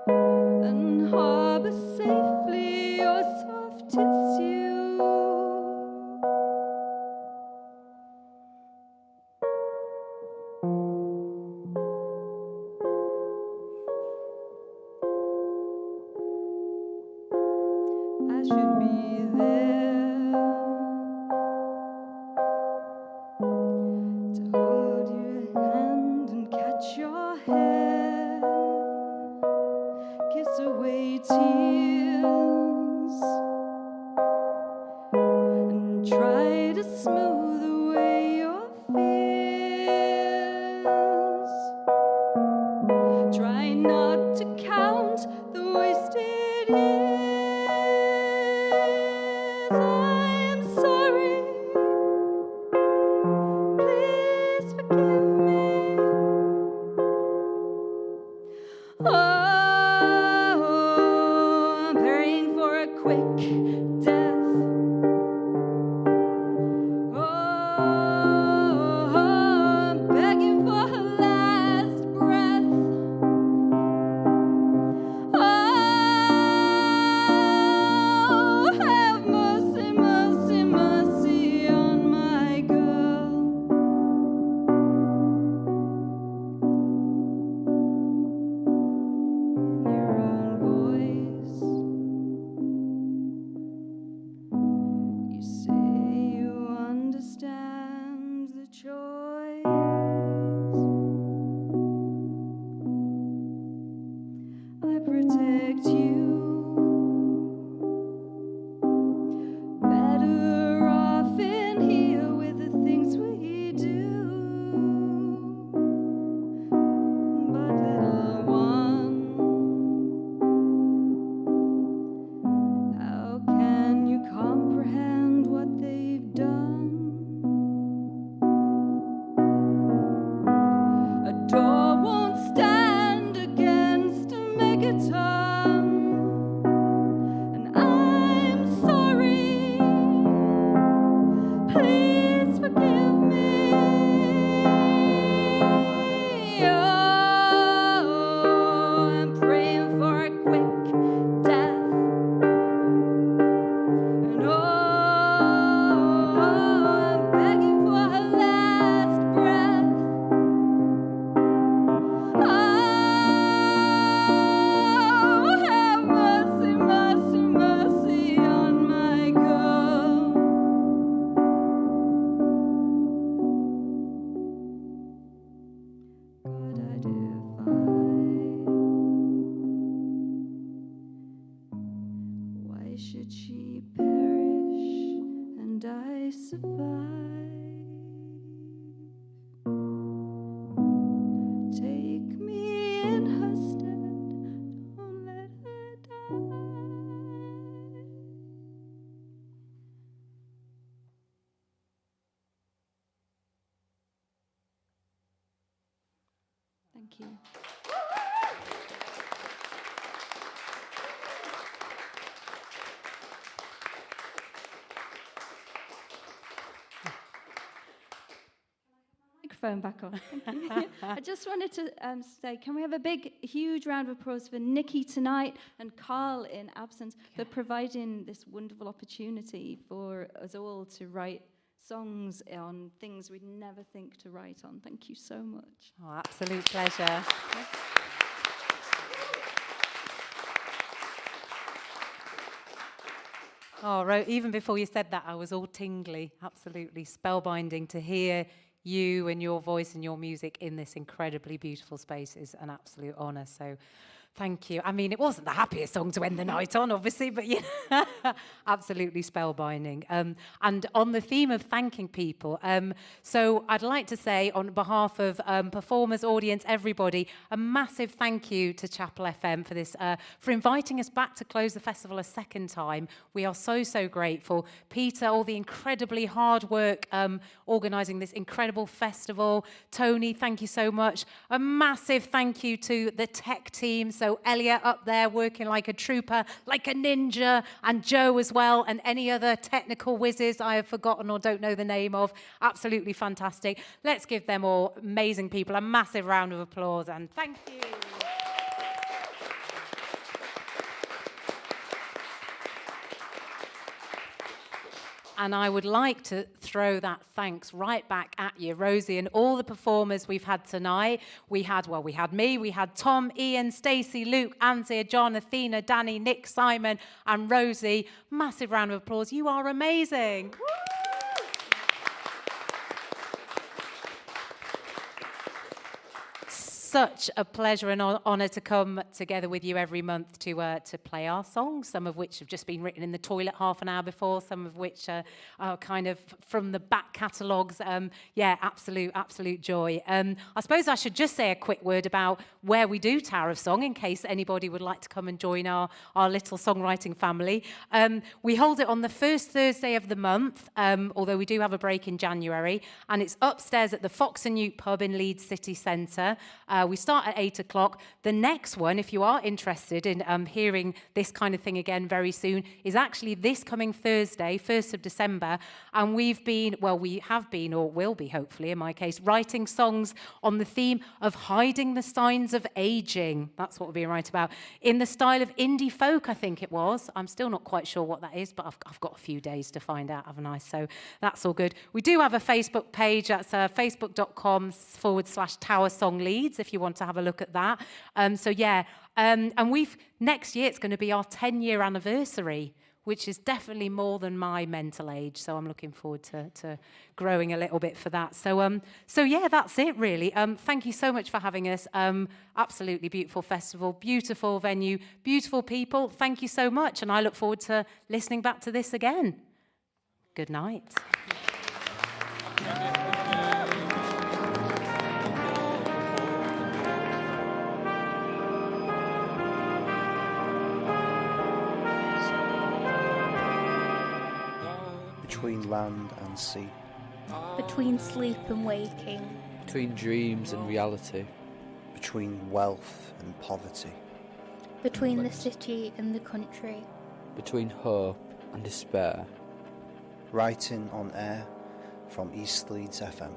and harbor safely your soft tissue? I should be there to hold your hand and catch your hair, kiss away tears, and try to smooth away your fears. Try not to count the wasted years. I'm sorry. Please forgive me. Oh, I'm praying for a quick death. Oh, I'm begging for her last breath. Oh, have mercy, mercy, mercy on my girl. needs you. Better off in here with the things we do. But little one, how can you comprehend what they've done? A door won't stand against a megaton, and I'm sorry. Please forgive me. Oh, I'm praying for a quick death, and oh, I'm begging for her last breath. Oh, have mercy, mercy, mercy on my girl. God, I defy. Why should she perish and I survive? Take me in her stead, don't let her die. Thank you. Microphone back on. Thank you. I just wanted to say, can we have a big, huge round of applause for Nikki tonight and Carl in absence for providing this wonderful opportunity for us all to write songs on things we'd never think to write on. Thank you so much. Oh, absolute pleasure. Oh, even before you said that, I was all tingly, absolutely spellbinding to hear you and your voice and your music in this incredibly beautiful space is an absolute honour. So thank you. I mean, it wasn't the happiest song to end the night on, obviously, but absolutely spellbinding. And on the theme of thanking people, so I'd like to say on behalf of performers, audience, everybody, a massive thank you to Chapel FM for this, for inviting us back to close the festival a second time. We are so, so grateful. Peter, all the incredibly hard work organising this incredible festival. Tony, thank you so much. A massive thank you to the tech team. So Elliot up there working like a trooper, like a ninja, and Joe as well, and any other technical whizzes I have forgotten or don't know the name of. Absolutely fantastic. Let's give them all, amazing people, a massive round of applause, and thank you. And I would like to throw that thanks right back at you, Rosie, and all the performers we've had tonight. We had me, we had Tom, Ian, Stacey, Luke, Anzia, John, Athena, Danny, Nick, Simon, and Rosie. Massive round of applause. You are amazing. Such a pleasure and honour to come together with you every month to play our songs, some of which have just been written in the toilet half an hour before, some of which are kind of from the back catalogues. Absolute joy. I suppose I should just say a quick word about where we do Tower of Song, in case anybody would like to come and join our little songwriting family. We hold it on the first Thursday of the month, although we do have a break in January, and it's upstairs at the Fox and Newt pub in Leeds City Centre. We start at 8 o'clock. The next one, if you are interested in hearing this kind of thing again very soon, is actually this coming Thursday, 1st of December. And we have been, or will be, hopefully, in my case, writing songs on the theme of hiding the signs of aging. That's what we're being right about. In the style of indie folk, I think it was. I'm still not quite sure what that is, but I've got a few days to find out, haven't I? So that's all good. We do have a Facebook page. That's facebook.com/Tower Song Leeds, if you want to have a look at that. And next year it's going to be our 10-year anniversary, which is definitely more than my mental age. So I'm looking forward to growing a little bit for that. So yeah, that's it really. Thank you so much for having us. Absolutely beautiful festival, beautiful venue, beautiful people. Thank you so much. And I look forward to listening back to this again. Good night. Between land and sea. Between sleep and waking. Between dreams and reality. Between wealth and poverty. Between the city and the country. Between hope and despair. Writing on air from East Leeds FM.